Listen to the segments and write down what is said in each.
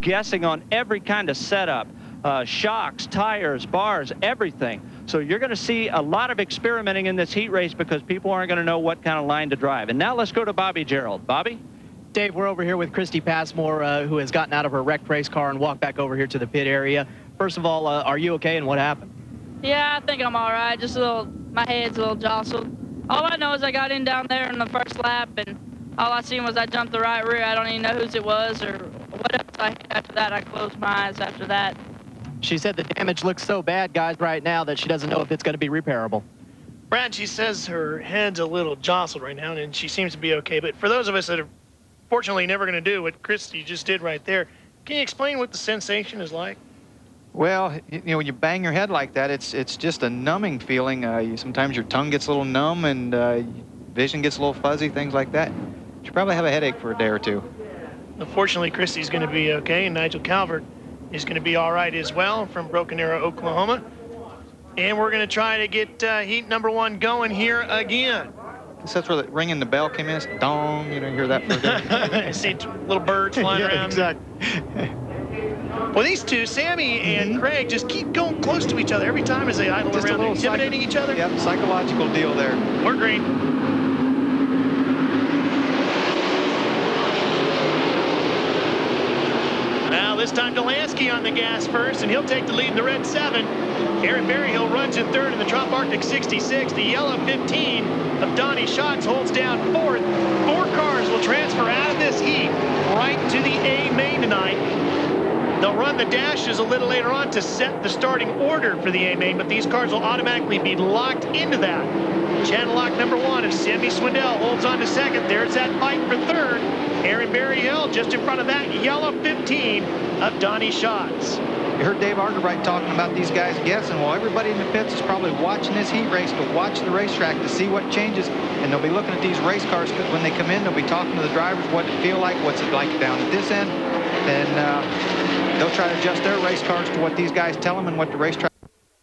guessing on every kind of setup, shocks, tires, bars, everything. So you're going to see a lot of experimenting in this heat race because people aren't going to know what kind of line to drive. And now let's go to Bobby Gerald. Bobby? Dave, we're over here with Christy Passmore, who has gotten out of her wrecked race car and walked back over here to the pit area. First of all, are you okay, and what happened? Yeah, I think I'm all right. Just a little, my head's a little jostled. All I know is I got in down there in the first lap, and all I seen was I jumped the right rear. I don't even know whose it was or what else I had after that. I closed my eyes after that. She said the damage looks so bad, guys, right now that she doesn't know if it's going to be repairable. Brad, she says her head's a little jostled right now, and she seems to be okay. But for those of us that are fortunately never going to do what Christy just did right there, can you explain what the sensation is like? Well, you know, when you bang your head like that, it's just a numbing feeling. Sometimes your tongue gets a little numb and vision gets a little fuzzy, things like that. You probably have a headache for a day or two. Unfortunately, Christy's going to be okay, and Nigel Calvert is going to be all right as well from Broken Arrow, Oklahoma. And we're going to try to get heat number 1 going here again. I guess that's where the ringing the bell came in. It's dong, you know, you hear that for a day. I see little birds flying around. Exactly. Well, these two, Sammy and Craig, just keep going close to each other every time as they idle Just around, intimidating each other. Yep, psychological deal there. We're green. Now this time Delansky on the gas first, and he'll take the lead in the red 7. Aaron Berryhill runs in 3rd in the Trop Arctic 66. The yellow 15 of Donnie Schatz holds down 4th. 4 cars will transfer out of this heat right to the A main tonight. They'll run the dashes a little later on to set the starting order for the A main, but these cars will automatically be locked into that. Channel lock number 1 of Sammy Swindell holds on to 2nd. There's that fight for 3rd. Aaron Berryhill just in front of that yellow 15 of Donnie Schatz. You heard Dave Arterbright talking about these guys guessing. Well, everybody in the pits is probably watching this heat race to watch the racetrack to see what changes, and they'll be looking at these race cars when they come in. They'll be talking to the drivers, what it feel like, what's it like down at this end, and they'll try to adjust their race cars to what these guys tell them and what the racetrack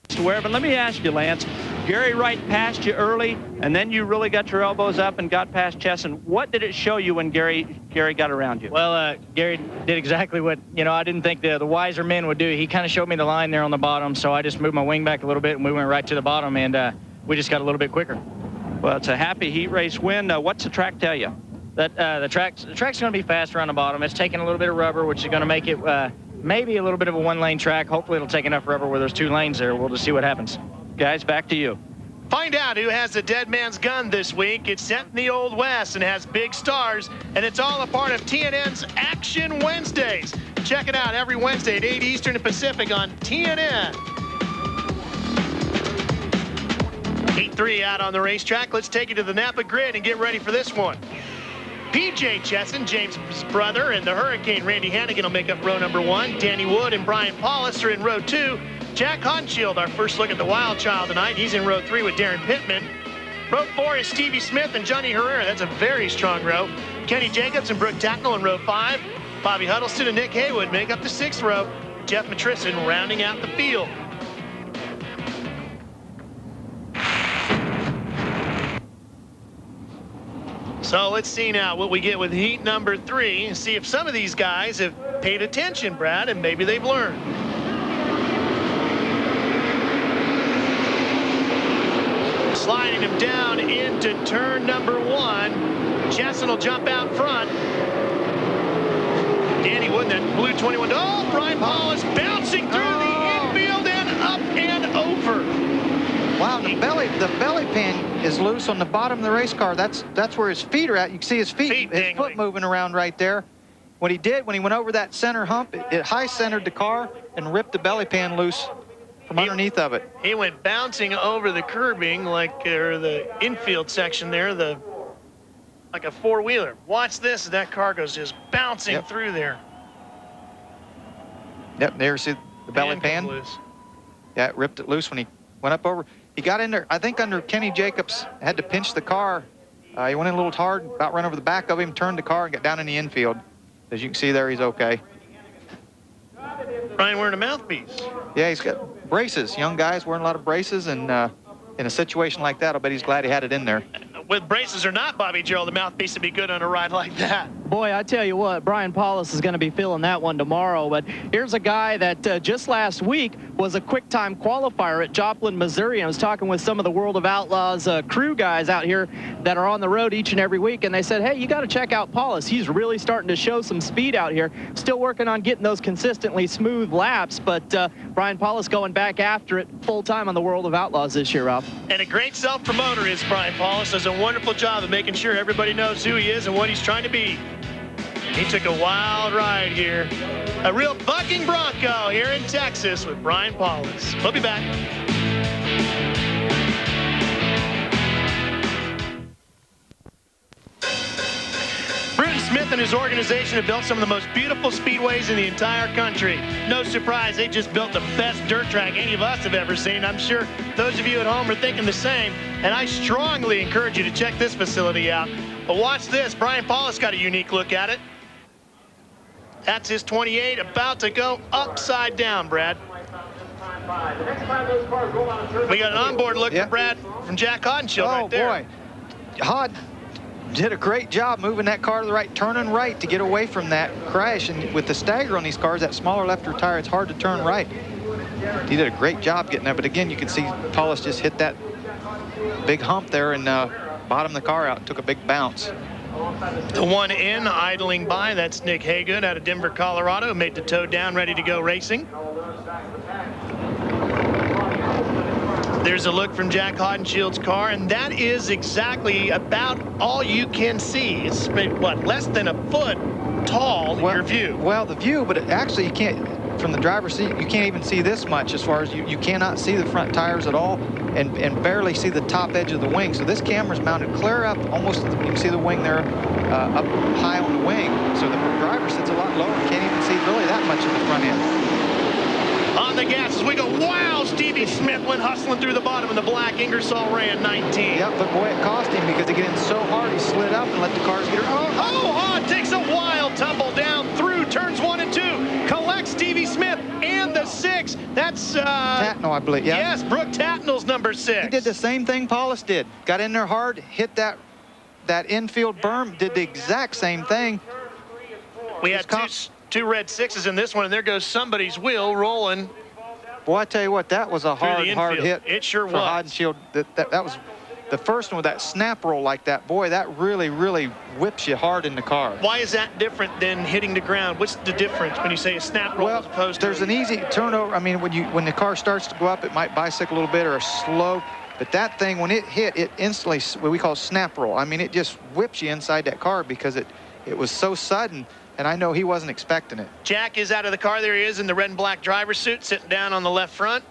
to wear. But let me ask you, Lance, Gary Wright passed you early, and then you really got your elbows up and got past Chesson. What did it show you when Gary got around you? Well, Gary did exactly what, you know, I didn't think the wiser men would do. He kind of showed me the line there on the bottom, so I just moved my wing back a little bit, and we went right to the bottom, and we just got a little bit quicker. Well, it's a happy heat race win. What's the track tell you? That the track's going to be faster on the bottom. It's taking a little bit of rubber, which is going to make it maybe a little bit of a 1-lane track. Hopefully it'll take enough rubber where there's 2 lanes there. We'll just see what happens. Guys, back to you. Find out who has the dead man's gun this week. It's set in the Old West and has big stars, and it's all a part of TNN's Action Wednesdays. Check it out every Wednesday at 8 Eastern and Pacific on TNN. 8-3 out on the racetrack. Let's take you to the Napa grid and get ready for this one. PJ Chesson, James' brother, and the Hurricane Randy Hannigan will make up row number 1. Danny Wood and Brian Paulus are in row 2. Jack Honshield, our first look at the Wild Child tonight. He's in row 3 with Darren Pittman. Row 4 is Stevie Smith and Johnny Herrera. That's a very strong row. Kenny Jacobs and Brooke Tacknell in row 5. Bobby Huddleston and Nick Haywood make up the 6th row. Jeff Matrisson rounding out the field. So let's see now what we get with heat number 3 and see if some of these guys have paid attention, Brad, and maybe they've learned. Sliding him down into turn number 1. Chesson will jump out front. Danny Wood, that blue 21. Oh, Brian Paulus bouncing through the infield and up and over. Wow, the belly pin is loose on the bottom of the race car. That's where his feet are at. You can see his his foot moving around right there. What he did when he went over that center hump, it high centered the car and ripped the belly pan loose from underneath of it. He went bouncing over the curbing or the infield section there, like a 4-wheeler. Watch this, that car goes just bouncing through there. Yep, there you see the belly pan. Loose. Yeah, it ripped it loose when he went up over. He got in there, I think under Kenny Jacobs, had to pinch the car. He went in a little hard, about ran over the back of him, turned the car and got down in the infield. As you can see there, he's okay. Brian wearing a mouthpiece. Yeah, he's got braces. Young guys wearing a lot of braces, and in a situation like that, I'll bet he's glad he had it in there. With braces or not, Bobby Gerald, the mouthpiece would be good on a ride like that. Boy, I tell you what, Brian Paulus is going to be feeling that one tomorrow. But here's a guy that just last week was a quick-time qualifier at Joplin, Missouri. I was talking with some of the World of Outlaws crew guys out here that are on the road each and every week, and they said, hey, you got to check out Paulus. He's really starting to show some speed out here. Still working on getting those consistently smooth laps, but Brian Paulus going back after it full-time on the World of Outlaws this year, Ralph. And a great self-promoter is Brian Paulus. Does a wonderful job of making sure everybody knows who he is and what he's trying to be. He took a wild ride here. A real bucking bronco here in Texas with Brian Paulus. We'll be back. Bruton Smith and his organization have built some of the most beautiful speedways in the entire country. No surprise, they just built the best dirt track any of us have ever seen. I'm sure those of you at home are thinking the same, and I strongly encourage you to check this facility out. But watch this. Brian Paulus got a unique look at it. That's his 28, about to go upside down, Brad. We got an onboard look at Brad from Jack Hodenshield right there. Oh, boy. Hod did a great job moving that car to the right, turning right to get away from that crash. And with the stagger on these cars, that smaller left rear tire, it's hard to turn right. He did a great job getting there. But again, you can see Paulus just hit that big hump there and bottomed the car out and took a big bounce. The one in idling by, that's Nick Haygood out of Denver, Colorado, made the toe down, ready to go racing. There's a look from Jack Hodenshield's car, and that is exactly about all you can see. It's what, less than a foot tall, your view. Well, the view, but actually you can't, from the driver's seat, you can't even see this much as far as you cannot see the front tires at all and barely see the top edge of the wing. So this camera's mounted clear up, almost, you can see the wing there up high on the wing. So the driver sits a lot lower and can't even see really that much of the front end. On the gas as we go, wow, Stevie Smith went hustling through the bottom of the black. Ingersoll ran 19. Yep, but boy, it cost him because he got in so hard, he slid up and let the cars get her. Oh, takes a wild tumble down through turns 1 and 2. Collects Stevie Smith and the 6. That's Tatnall, I believe. Yeah. Yes, Brooke Tatnall's number 6. He did the same thing Paulus did. Got in there hard, hit that infield berm, did the exact same thing. We had two red 6s in this one, and there goes somebody's wheel rolling. Boy, I tell you what, that was a hard hit. It sure for was. Hodenshield. That was the first one with that snap roll like that. Boy, that really, really whips you hard in the car. Why is that different than hitting the ground? What's the difference when you say a snap roll as opposed to? There's an easy turnover. I mean, when the car starts to go up, it might bicycle a little bit or a slow. But that thing, when it hit, it instantly, what we call snap roll. I mean, it just whips you inside that car because it was so sudden. And I know he wasn't expecting it. Jack is out of the car. There he is in the red and black driver's suit, sitting down on the left front.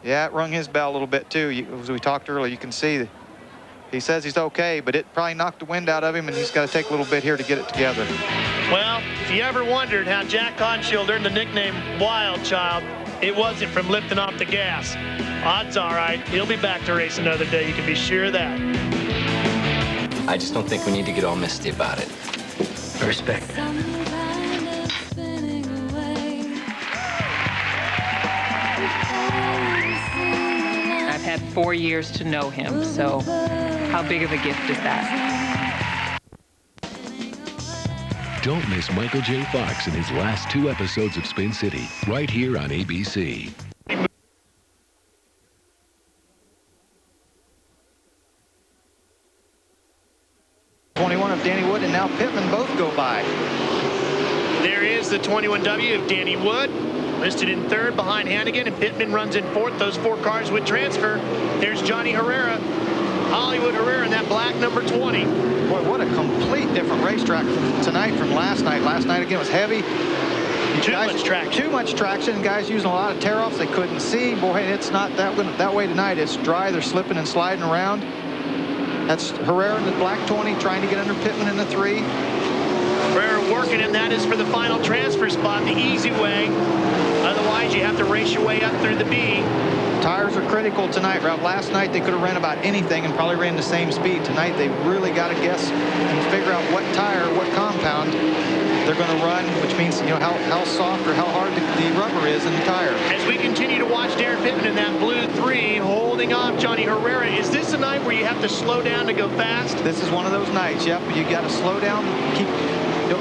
Yeah, it rung his bell a little bit, too. As we talked earlier, you can see that he says he's okay, but it probably knocked the wind out of him, and he's got to take a little bit here to get it together. Well, if you ever wondered how Jack Hodenshield earned the nickname Wild Child, it wasn't from lifting off the gas. Odds are right, he'll be back to race another day. You can be sure of that. I just don't think we need to get all misty about it. I respect that. I've had 4 years to know him, so how big of a gift is that? Don't miss Michael J. Fox in his last 2 episodes of Spin City, right here on ABC. 21 of Danny Wood and now Pittman both go by. There is the 21W of Danny Wood, listed in 3rd behind Hannigan, and Pittman runs in 4th. Those 4 cars would transfer. There's Johnny Herrera, Hollywood Herrera in that black number 20. Boy, what a complete different racetrack tonight from last night. Last night again was heavy. Too much traction. Guys using a lot of tear-offs they couldn't see. Boy, it's not that way tonight. It's dry. They're slipping and sliding around. That's Herrera in the black 20 trying to get under Pittman in the 3. Herrera working, and that is for the final transfer spot, the easy way. Otherwise, you have to race your way up through the B. Tires are critical tonight, Ralph. Last night they could have ran about anything and probably ran the same speed. Tonight they really got to guess and figure out what tire, what compound they're going to run, which means, you know, how soft or how hard the rubber is in the tire. As we continue to watch Darren Pittman in that blue 3 holding off Johnny Herrera, is this a night where you have to slow down to go fast? This is one of those nights, yep. You got to slow down, keep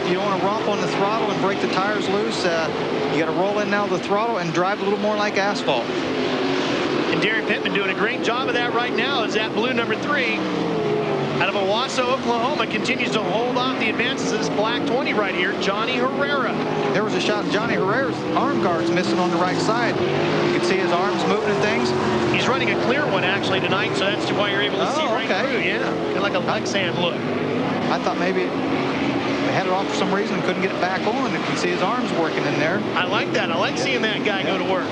You don't want to romp on the throttle and break the tires loose. You got to roll in now the throttle and drive a little more like asphalt. And Darren Pittman doing a great job of that right now as that blue number 3 out of Owasso, Oklahoma, continues to hold off the advances of this black 20 right here, Johnny Herrera. There was a shot. Johnny Herrera's arm guard's missing on the right side. You can see his arms moving and things. He's running a clear one actually tonight, so that's why you're able to see right through. Yeah, kind of like a Lexan look. I thought maybe they had it off for some reason and couldn't get it back on. You can see his arms working in there. I like that. I like seeing that guy go to work.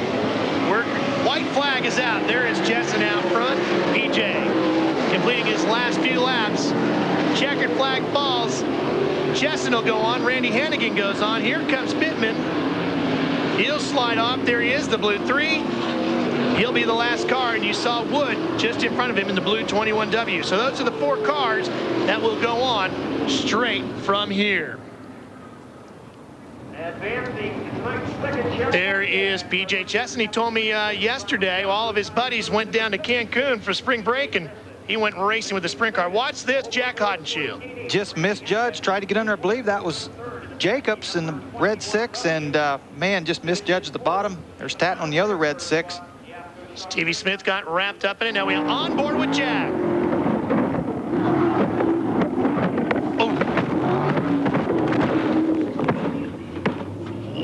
White flag is out. There is Jessen out front. PJ completing his last few laps. Checkered flag falls. Jessen will go on. Randy Hannigan goes on. Here comes Pittman. He'll slide off. There he is, the blue 3. He'll be the last car, and you saw Wood just in front of him in the blue 21W. So those are the 4 cars that will go on straight from here. There is PJ Jessen. He told me yesterday all of his buddies went down to Cancun for spring break, and he went racing with the sprint car. Watch this, Jack Haudenschild. Just misjudged, tried to get under. I believe that was Jacobs in the red 6, and man, just misjudged the bottom. There's Tatton on the other red 6. Stevie Smith got wrapped up in it. Now we are on board with Jack. Oh.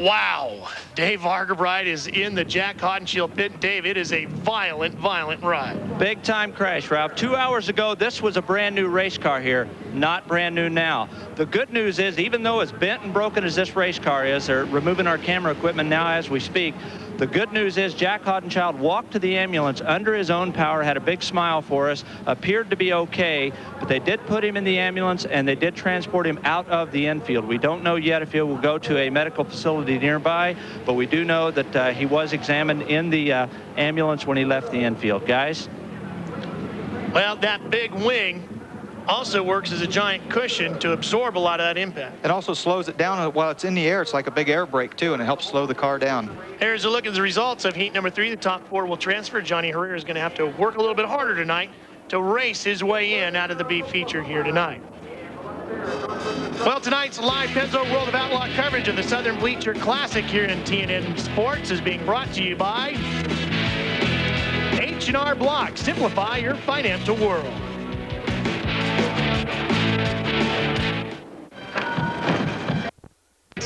Wow. Dave Argerbright is in the Jack Haudenschild pit. Dave, it is a violent, violent ride. Big time crash, Ralph. 2 hours ago, this was a brand new race car here, not brand new now. The good news is, even though as bent and broken as this race car is, they're removing our camera equipment now as we speak. The good news is Jack Haudenschild walked to the ambulance under his own power, had a big smile for us, appeared to be okay, but they did put him in the ambulance and they did transport him out of the infield. We don't know yet if he will go to a medical facility nearby, but we do know that he was examined in the ambulance when he left the infield. Guys? Well, that big wing also works as a giant cushion to absorb a lot of that impact. It also slows it down while it's in the air. It's like a big air brake too, and it helps slow the car down. Here's a look at the results of heat number 3. The top 4 will transfer. Johnny Herrera is going to have to work a little bit harder tonight to race his way in out of the B feature here tonight. Well, tonight's live Pennzoil World of Outlaw coverage of the Southern Bleacher Classic here in TNN Sports is being brought to you by H&R Block. Simplify your financial world.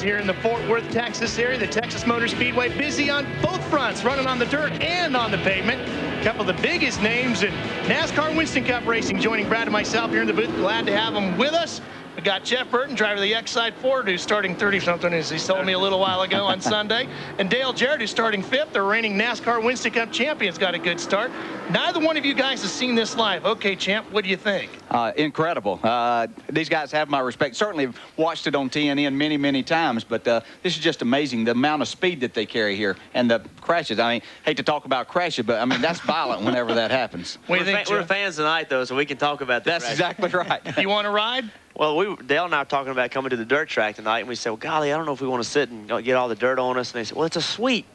Here in the Fort Worth, Texas area, the Texas Motor Speedway busy on both fronts, running on the dirt and on the pavement. A couple of the biggest names in NASCAR Winston Cup racing joining Brad and myself here in the booth. Glad to have them with us. We got Jeff Burton, driver of the X-Side Ford, who's starting 30-something, as he told me a little while ago on Sunday. And Dale Jarrett, who's starting 5th. The reigning NASCAR Winston Cup champions got a good start. Neither one of you guys has seen this live. Okay, champ, what do you think? Incredible. These guys have my respect. Certainly watched it on TNN many, many times, but this is just amazing, the amount of speed that they carry here and the crashes. I mean, hate to talk about crashes, but I mean, that's violent whenever that happens. We're fans tonight, though, so we can talk about that. That's exactly right. You want to ride? Well, Dale and I were talking about coming to the dirt track tonight, and we said, well, golly, I don't know if we want to sit and get all the dirt on us. And they said, well, it's a suite.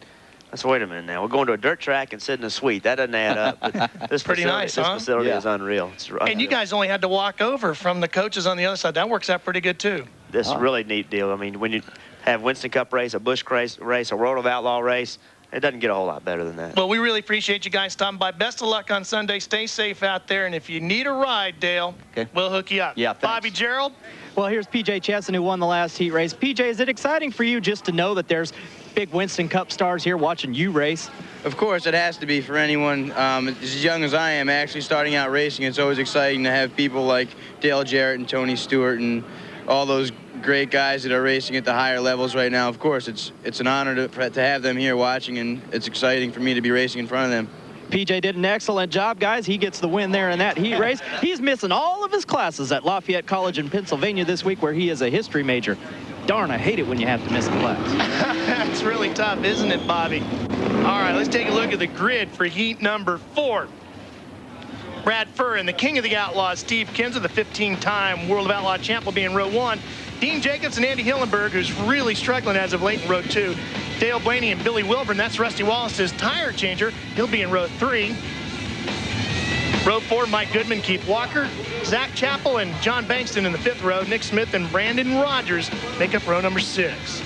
I said, wait a minute now. We're going to a dirt track and sitting in a suite. That doesn't add up. But this pretty nice, huh? This facility is unreal. It's unreal. And you guys only had to walk over from the coaches on the other side. That works out pretty good, too. This is a really neat deal. I mean, when you have Winston Cup race, a Busch race, a World of Outlaw race, it doesn't get a whole lot better than that. Well, we really appreciate you guys stopping by. Best of luck on Sunday. Stay safe out there. And if you need a ride, Dale, we'll hook you up. Yeah, thanks. Bobby Gerald? Well, here's PJ Jessen, who won the last heat race. PJ, is it exciting for you just to know that there's big Winston Cup stars here watching you race? Of course, it has to be for anyone as young as I am, actually starting out racing. It's always exciting to have people like Dale Jarrett and Tony Stewart and all those great guys that are racing at the higher levels right now. Of course, it's an honor to have them here watching, and it's exciting for me to be racing in front of them. PJ did an excellent job, guys. He gets the win there in that heat race. He's missing all of his classes at Lafayette College in Pennsylvania this week, where he is a history major. Darn, I hate it when you have to miss a class. That's really tough, isn't it, Bobby? All right, let's take a look at the grid for heat number 4. Brad Furr and the king of the Outlaws, Steve Kinser, the 15-time World of Outlaw champ, will be in row 1. Dean Jacobs and Andy Hillenberg, who's really struggling as of late in row 2. Dale Blaney and Billy Wilburn, that's Rusty Wallace's tire changer. He'll be in row 3. Row 4, Mike Goodman, Keith Walker, Zach Chappell and John Bankston in the 5th row. Nick Smith and Brandon Rogers make up row number 6.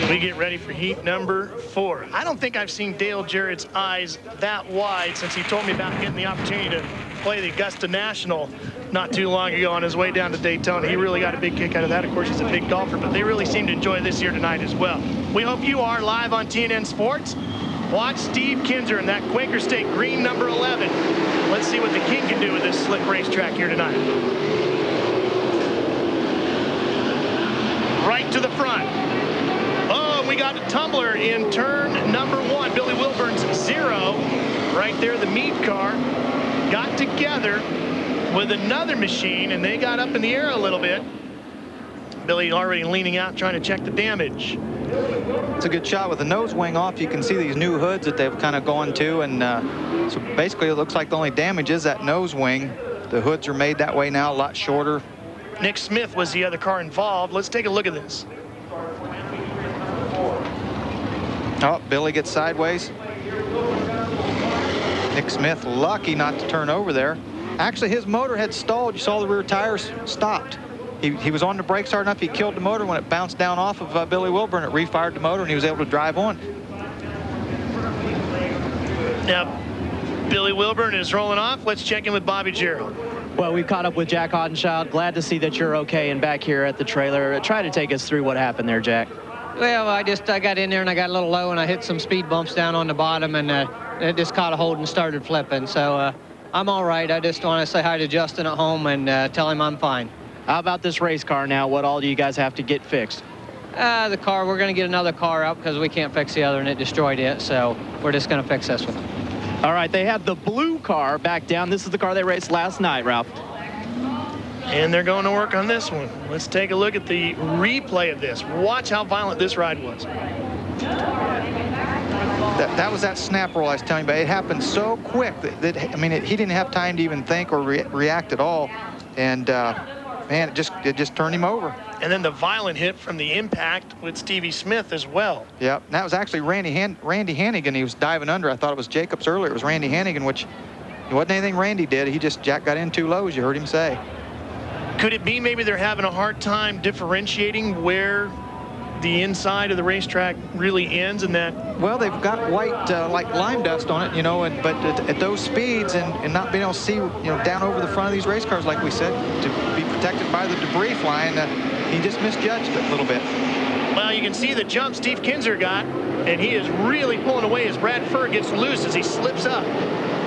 We get ready for heat number 4. I don't think I've seen Dale Jarrett's eyes that wide since he told me about getting the opportunity to play the Augusta National not too long ago on his way down to Daytona. He really got a big kick out of that. Of course, he's a big golfer, but they really seem to enjoy this here tonight as well. We hope you are live on TNN Sports. Watch Steve Kinser in that Quaker State green number 11. Let's see what the King can do with this slick racetrack here tonight. Right to the front. Oh, we got a tumbler in turn number 1. Billy Wilburn's 0. Right there, the Meade car got together with another machine, and they got up in the air a little bit. Billy already leaning out, trying to check the damage. It's a good shot with the nose wing off. You can see these new hoods that they've kind of gone to, and so basically it looks like the only damage is that nose wing. The hoods are made that way now, a lot shorter. Nick Smith was the other car involved. Let's take a look at this. Oh, Billy gets sideways. Nick Smith lucky not to turn over there. Actually, his motor had stalled. You saw the rear tires stopped. He was on the brakes hard enough. He killed the motor. When it bounced down off of Billy Wilburn, it refired the motor, and he was able to drive on. Now, Billy Wilburn is rolling off. Let's check in with Bobby Jarrell. Well, we've caught up with Jack Hodenschild. Glad to see that you're okay and back here at the trailer. Try to take us through what happened there, Jack. Well, I got in there and I got a little low and I hit some speed bumps down on the bottom, and it just caught a hold and started flipping. So I'm all right. I just want to say hi to Justin at home and tell him I'm fine. How about this race car now? What all do you guys have to get fixed? The car, we're going to get another car out because we can't fix the other and it destroyed it. So we're just going to fix this one. All right, they have the blue car back down. This is the car they raced last night, Ralph. And they're going to work on this one. Let's take a look at the replay of this. Watch how violent this ride was. That was that snap roll I was telling you about. It happened so quick that I mean, he didn't have time to even think or react at all. And man, it just turned him over. And then the violent hit from the impact with Stevie Smith as well. Yep, and that was actually Randy Hannigan. He was diving under. I thought it was Jacobs earlier. It was Randy Hannigan, which it wasn't anything Randy did. Jack got in too low, as you heard him say. Could it be maybe they're having a hard time differentiating where the inside of the racetrack really ends, and that? Well, they've got white like lime dust on it, you know, but at those speeds and not being able to see, you know, down over the front of these race cars, like we said, to be protected by the debris flying, he just misjudged it a little bit. Well, you can see the jump Steve Kinser got, and he is really pulling away as Brad Furr gets loose as he slips up.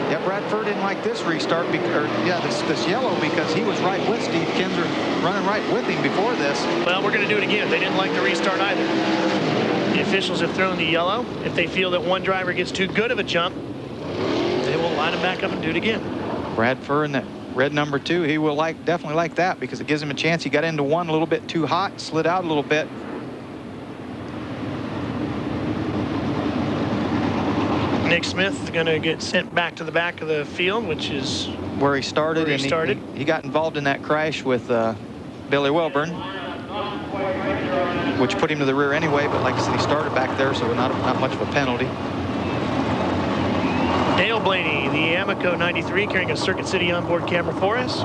Yeah, Brad Furr didn't like this restart, this yellow, because he was right with Steve Kinser, running right with him before this. Well, we're going to do it again. They didn't like the restart either. The officials have thrown the yellow. If they feel that one driver gets too good of a jump, they will line him back up and do it again. Brad Furr in that red number 2, he will definitely like that, because it gives him a chance. He got into one a little bit too hot, slid out a little bit. Nick Smith going to get sent back to the back of the field, which is where he started. He got involved in that crash with Billy Wilburn, which put him to the rear anyway, but like I said, he started back there, so not much of a penalty. Dale Blaney, the Amoco 93, carrying a Circuit City onboard camera for us.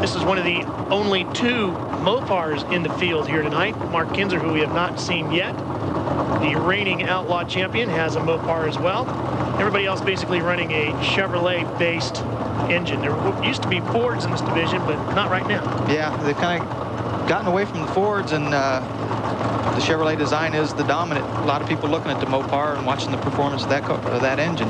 This is one of the only 2 Mopars in the field here tonight. Mark Kinser, who we have not seen yet, the reigning Outlaw champion, has a Mopar as well. Everybody else basically running a Chevrolet-based engine. There used to be Fords in this division, but not right now. Yeah, they've kind of gotten away from the Fords, and the Chevrolet design is the dominant. A lot of people looking at the Mopar and watching the performance of that engine.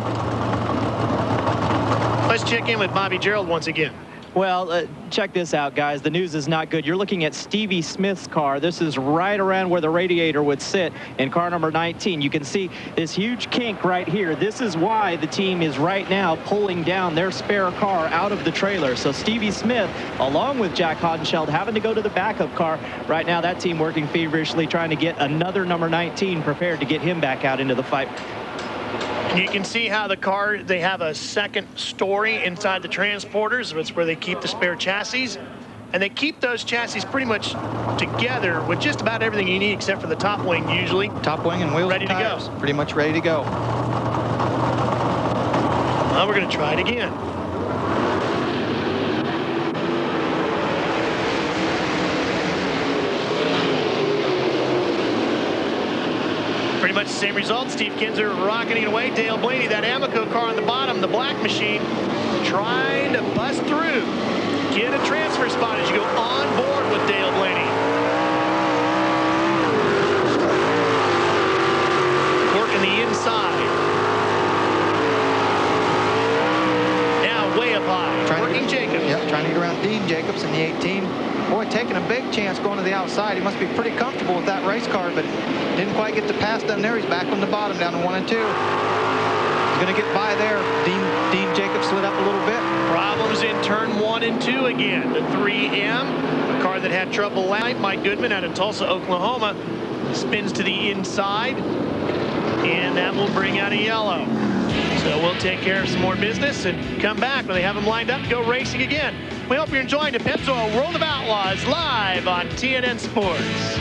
Let's check in with Bobby Jarrell once again. Well, check this out, guys. The news is not good. You're looking at Stevie Smith's car. This is right around where the radiator would sit in car number 19. You can see this huge kink right here. This is why the team is right now pulling down their spare car out of the trailer. So Stevie Smith, along with Jack Hodenschild, having to go to the backup car. Right now, that team working feverishly, trying to get another number 19 prepared to get him back out into the fight. You can see how the car, they have a second story inside the transporters. It's where they keep the spare chassis. And they keep those chassis pretty much together with just about everything you need except for the top wing usually. Top wing and wheels ready and tires, to go. pretty much ready to go. Now we're going to try it again. Pretty much the same result. Steve Kinser rocketing away. Dale Blaney, that Amoco car on the bottom, the black machine, trying to bust through. Get a transfer spot as you go on board with Dale Blaney. Working the inside. Now way up high. Working Jacobs. Yep, trying to get around Dean Jacobs in the 18. Boy, taking a big chance going to the outside. He must be pretty comfortable with that race car, but didn't quite get the pass down there. He's back on the bottom down to 1 and 2. He's going to get by there. Dean Jacobs slid up a little bit. Problems in turn 1 and 2 again. The 3M, a car that had trouble last night. Mike Goodman out of Tulsa, Oklahoma, spins to the inside, and that will bring out a yellow. So we'll take care of some more business and come back when they have them lined up to go racing again. We hope you're enjoying the Pennzoil World of Outlaws live on TNN Sports.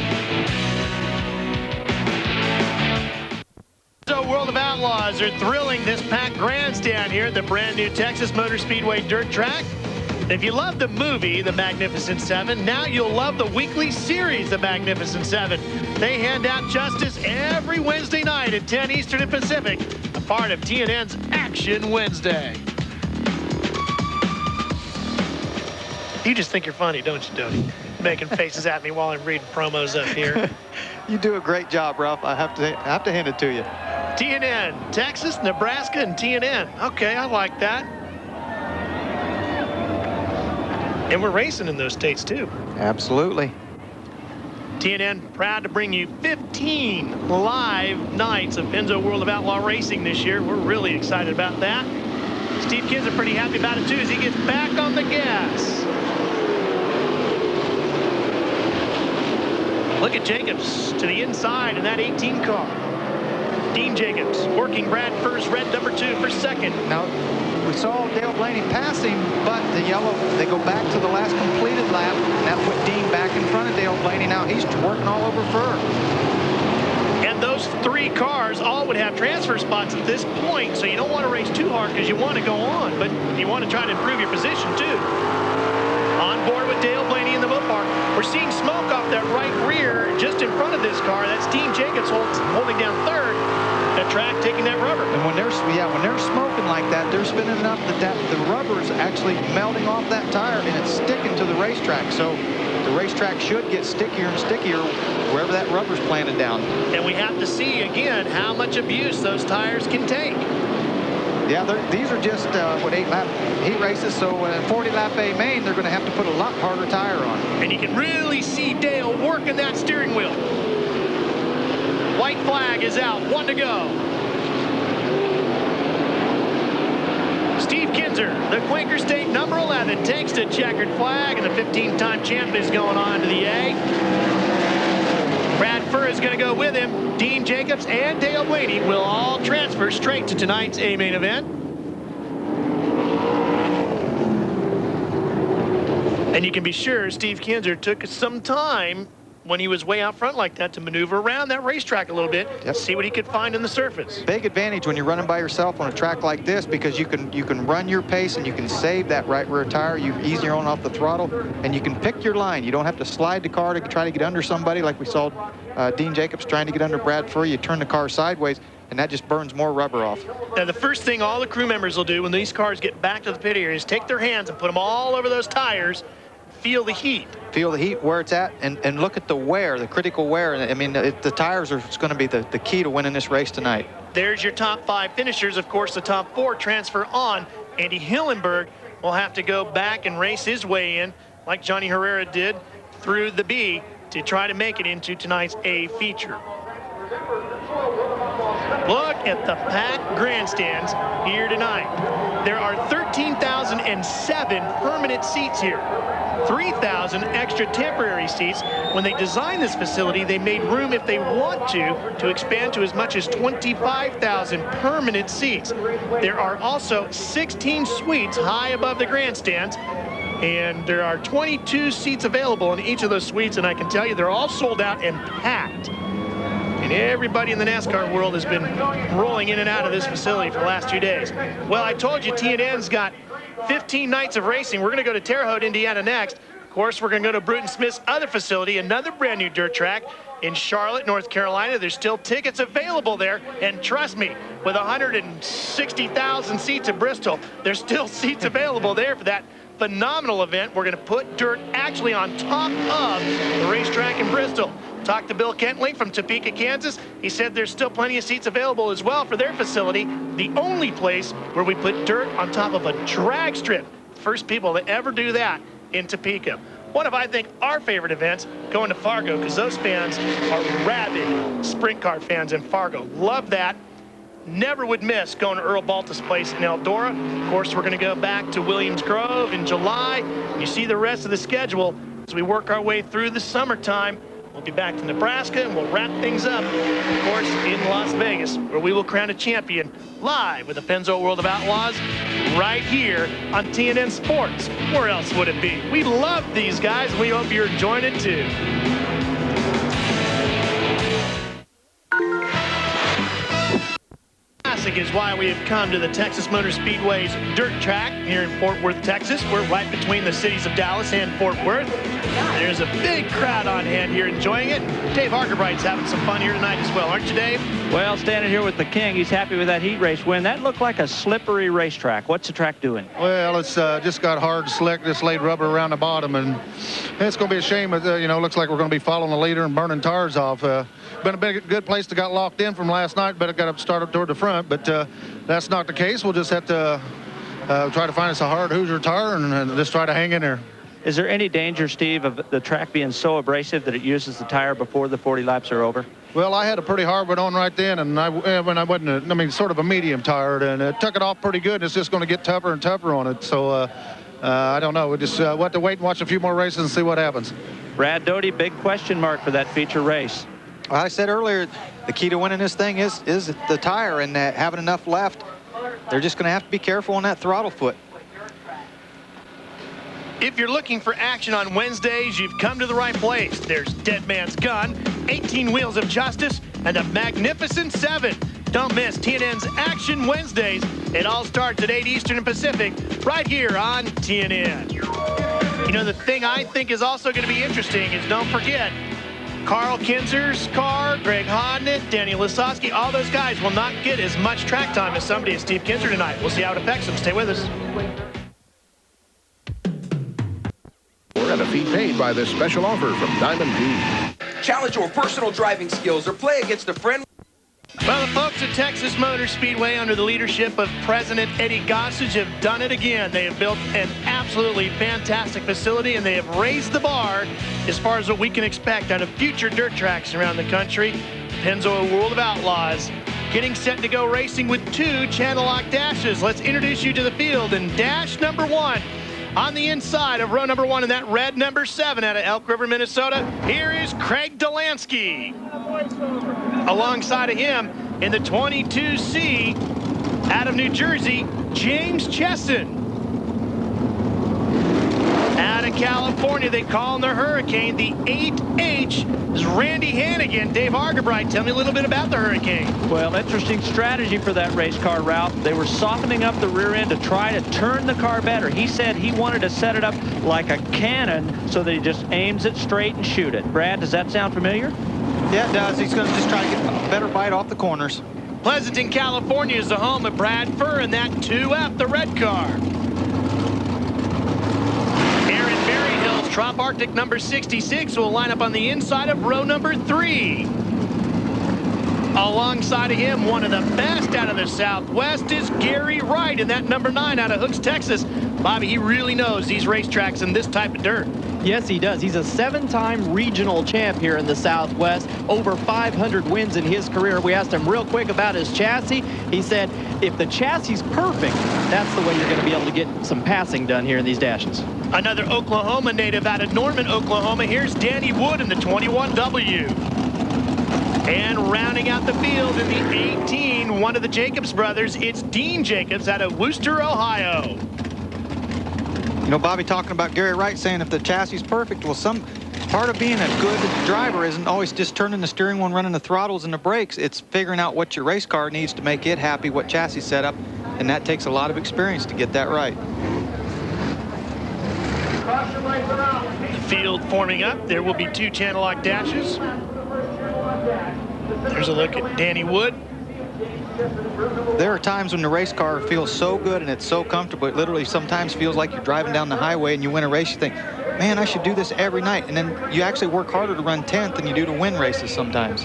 So World of Outlaws are thrilling this packed grandstand here at the brand new Texas Motor Speedway dirt track. If you love the movie, The Magnificent Seven, now you'll love the weekly series, The Magnificent Seven. They hand out justice every Wednesday night at 10 Eastern and Pacific, a part of TNN's Action Wednesday. You just think you're funny, don't you, Doty? Making faces at me while I'm reading promos up here. You do a great job, Ralph. I have to hand it to you. TNN, Texas, Nebraska, and TNN. Okay, I like that. And we're racing in those states, too. Absolutely. TNN proud to bring you 15 live nights of Pennzoil World of Outlaw Racing this year. We're really excited about that. Steve Kinser pretty happy about it, too, as he gets back on the gas. Look at Jacobs to the inside in that 18 car. Dean Jacobs working Brad Furr's red number 2 for second. Now, we saw Dale Blaney passing, but the yellow, they go back to the last completed lap, and that put Dean back in front of Dale Blaney. Now he's working all over Furr. And those 3 cars all would have transfer spots at this point, so you don't want to race too hard because you want to go on, but you want to try to improve your position too. On board with Dale Blaney in the Mopar. We're seeing smoke off that right rear just in front of this car. That's Dean Jacobs holding down third. That track taking that rubber. And when they're smoking like that, they're spinning enough that the rubber is actually melting off that tire and it's sticking to the racetrack. So the racetrack should get stickier and stickier wherever that rubber's planted down. And we have to see again how much abuse those tires can take. Yeah, these are just 8-lap heat races, so 40-lap A main, they're going to have to put a lot harder tire on. And you can really see Dale working that steering wheel. White flag is out, 1 to go. Steve Kinser, the Quaker State number 11, takes the checkered flag, and the 15-time champ is going on to the A. Brad Furr is going to go with him. Dean Jacobs and Dale Blaney will all transfer straight to tonight's A main event. And you can be sure Steve Kinser took some time when he was way out front like that to maneuver around that racetrack a little bit, see what he could find on the surface. Big advantage when you're running by yourself on a track like this, because you can run your pace and you can save that right rear tire. You ease your own off the throttle and you can pick your line. You don't have to slide the car to try to get under somebody like we saw Dean Jacobs trying to get under Brad Furr. You turn the car sideways and that just burns more rubber off. Now the first thing all the crew members will do when these cars get back to the pit area is take their hands and put them all over those tires. Feel the heat. Feel the heat where it's at, and look at the wear, the critical wear. I mean, the tires are going to be the key to winning this race tonight. There's your top 5 finishers. Of course, the top 4 transfer on. Andy Hillenberg will have to go back and race his way in, like Johnny Herrera did, through the B to try to make it into tonight's A feature. Look at the packed grandstands here tonight. There are 13,007 permanent seats here. 3,000 extra temporary seats. When they designed this facility, they made room, if they want to expand to as much as 25,000 permanent seats. There are also 16 suites high above the grandstands, and there are 22 seats available in each of those suites, and I can tell you they're all sold out and packed. And everybody in the NASCAR world has been rolling in and out of this facility for the last 2 days. Well, I told you TNN's got 15 nights of racing. We're going to go to Terre Haute, Indiana next. Of course, we're going to go to Bruton Smith's other facility, another brand new dirt track in Charlotte, North Carolina. There's still tickets available there. And trust me, with 160,000 seats at Bristol, there's still seats available there for that phenomenal event. We're going to put dirt actually on top of the racetrack in Bristol. Talked to Bill Kentling from Topeka, Kansas. He said there's still plenty of seats available as well for their facility. The only place where we put dirt on top of a drag strip. First people to ever do that in Topeka. One of, I think, our favorite events, going to Fargo, because those fans are rabid sprint car fans in Fargo. Love that. Never would miss going to Earl Baltus' place in Eldora. Of course, we're going to go back to Williams Grove in July. You see the rest of the schedule as we work our way through the summertime. We'll be back to Nebraska, and we'll wrap things up, of course, in Las Vegas, where we will crown a champion live with the Pennzoil World of Outlaws right here on TNN Sports. Where else would it be? We love these guys. We hope you're enjoying it, too. Classic is why we have come to the Texas Motor Speedway's dirt track here in Fort Worth, Texas. We're right between the cities of Dallas and Fort Worth. There's a big crowd on hand here enjoying it. Dave Argerbright's having some fun here tonight as well, aren't you, Dave? Well, standing here with the King, he's happy with that heat race win. That looked like a slippery racetrack. What's the track doing? Well, it's just got hard and slick, just laid rubber around the bottom, and it's going to be a shame. Looks like we're going to be following the leader and burning tires off. Been a good place to got locked in from last night, but it got to start up toward the front. But that's not the case. We'll just have to try to find us a hard Hoosier tire and just try to hang in there. Is there any danger, Steve, of the track being so abrasive that it uses the tire before the 40 laps are over? Well, I had a pretty hard one on right then, and sort of a medium tire, and it took it off pretty good. It's just going to get tougher and tougher on it. So I don't know. We just we'll have to wait and watch a few more races and see what happens. Brad Doty, big question mark for that feature race. Well, I said earlier, the key to winning this thing is the tire, and having enough left. They're just going to have to be careful on that throttle foot. If you're looking for action on Wednesdays, you've come to the right place. There's Dead Man's Gun, 18 Wheels of Justice, and a Magnificent 7. Don't miss TNN's Action Wednesdays. It all starts at 8 Eastern and Pacific, right here on TNN. You know, the thing I think is also going to be interesting is, don't forget, Carl Kinzer's car, Greg Hodnett, Danny Lisowski, all those guys will not get as much track time as somebody as Steve Kinzer tonight. We'll see how it affects them. Stay with us. And a fee paid by this special offer from Diamond G. Challenge your personal driving skills or play against a friend. Well, the folks at Texas Motor Speedway, under the leadership of President Eddie Gossage, have done it again. They have built an absolutely fantastic facility, and they have raised the bar as far as what we can expect out of future dirt tracks around the country. Pennzoil World of Outlaws getting set to go racing with 2 channel lock dashes. Let's introduce you to the field. And dash number 1 on the inside of row number 1 in that red number 7 out of Elk River, Minnesota, here is Craig Delansky. Alongside of him in the 22C out of New Jersey, James Chesson. Out of California, they call him the Hurricane. The 8H is Randy Hannigan. Dave Argerbright, tell me a little bit about the Hurricane. Well, interesting strategy for that race car, Ralph. They were softening up the rear end to try to turn the car better. He said he wanted to set it up like a cannon so that he just aims it straight and shoot it. Brad, does that sound familiar? Yeah, it does. He's going to just try to get a better bite off the corners. Pleasanton, California is the home of Brad Furr in that 2F, the red car. Aaron Berryhill's Trop Arctic number 66 will line up on the inside of row number 3. Alongside of him, one of the best out of the Southwest is Gary Wright in that number 9 out of Hooks, Texas. Bobby, he really knows these racetracks and this type of dirt. Yes, he does. He's a 7-time regional champ here in the Southwest. Over 500 wins in his career. We asked him real quick about his chassis. He said, if the chassis is perfect, that's the way you're going to be able to get some passing done here in these dashes. Another Oklahoma native out of Norman, Oklahoma. Here's Danny Wood in the 21W. And rounding out the field in the 18, one of the Jacobs brothers, it's Dean Jacobs out of Wooster, Ohio. You know, Bobby talking about Gary Wright saying if the chassis is perfect, well, Part of being a good driver isn't always just turning the steering wheel and running the throttles and the brakes. It's figuring out what your race car needs to make it happy, what chassis setup, and that takes a lot of experience to get that right. The field forming up. There will be 2 channel lock dashes. There's a look at Danny Wood. There are times when the race car feels so good and it's so comfortable, it literally sometimes feels like you're driving down the highway and you win a race, you think, man, I should do this every night. And then you actually work harder to run 10th than you do to win races sometimes.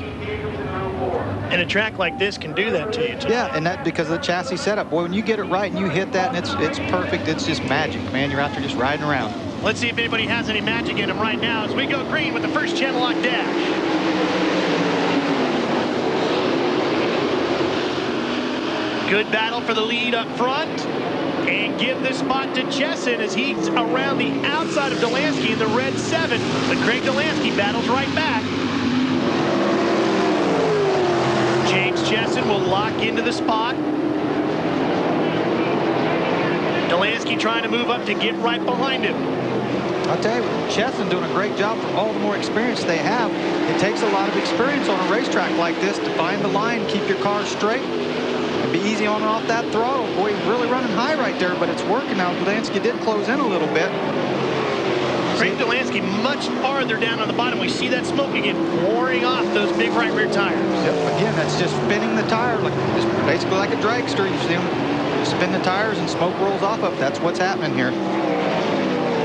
And a track like this can do that to you, too. Yeah, and that because of the chassis setup. Boy, when you get it right and you hit that and it's perfect, it's just magic, man. You're out there just riding around. Let's see if anybody has any magic in them right now as we go green with the first channel lock dash. Good battle for the lead up front. And give this spot to Chesson as he's around the outside of Delansky in the red 7. But Craig Delansky battles right back. James Chesson will lock into the spot. Delansky trying to move up to get right behind him. I'll tell you, Chesson doing a great job for all the more experience they have. It takes a lot of experience on a racetrack like this to find the line, keep your car straight. Be easy on and off that throttle. Boy, really running high right there, but it's working now. Delansky did close in a little bit. Craig Delansky much farther down on the bottom. We see that smoke again pouring off those big right rear tires. Yep, again, that's just spinning the tire, like just basically like a dragster. You see them just spin the tires and smoke rolls off of it. That's what's happening here.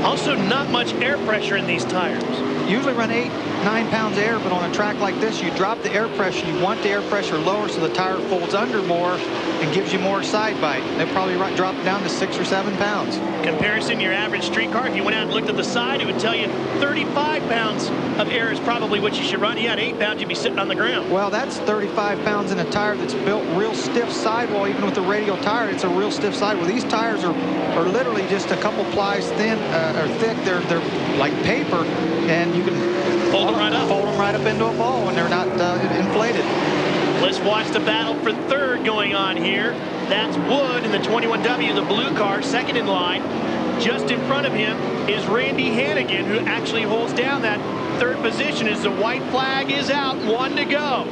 Also, not much air pressure in these tires. Usually run 8-9 pounds of air, but on a track like this, you drop the air pressure. You want the air pressure lower so the tire folds under more and gives you more side bite. They'll probably drop it down to 6 or 7 pounds. Comparison, your average street car, if you went out and looked at the side, it would tell you 35 pounds of air is probably what you should run. You had 8 pounds, you'd be sitting on the ground. Well, that's 35 pounds in a tire that's built real stiff sidewall. Even with the radial tire, it's a real stiff sidewall. These tires are literally just a couple plies thin or thick. They're like paper, and you can fold them right up into a ball when they're not inflated. Let's watch the battle for third going on here. That's Wood in the 21W, the blue car, second in line. Just in front of him is Randy Hannigan, who actually holds down that third position as the white flag is out, 1 to go.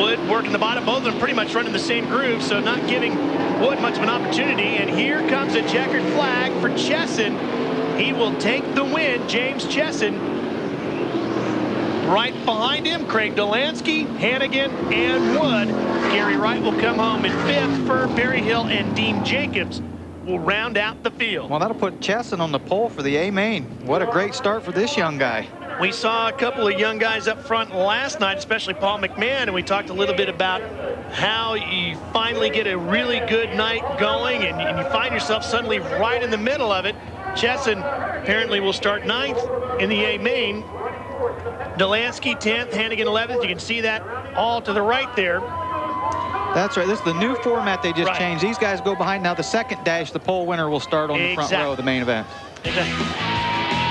Wood working the bottom, both of them pretty much running the same groove, so not giving Wood much of an opportunity. And here comes a checkered flag for Chesson. He will take the win, James Chesson. Right behind him, Craig Delansky, Hannigan, and Wood. Gary Wright will come home in 5th. for Barry Hill and Dean Jacobs will round out the field. Well, that'll put Chesson on the pole for the A main. What a great start for this young guy. We saw a couple of young guys up front last night, especially Paul McMahon, and we talked a little bit about how you finally get a really good night going and you find yourself suddenly right in the middle of it. Chesson apparently will start 9th in the A main. Delansky 10th, Hannigan 11th. You can see that all to the right there. That's right. This is the new format they just changed. These guys go behind. Now the second dash, the pole winner will start on the front row of the main event. Exactly.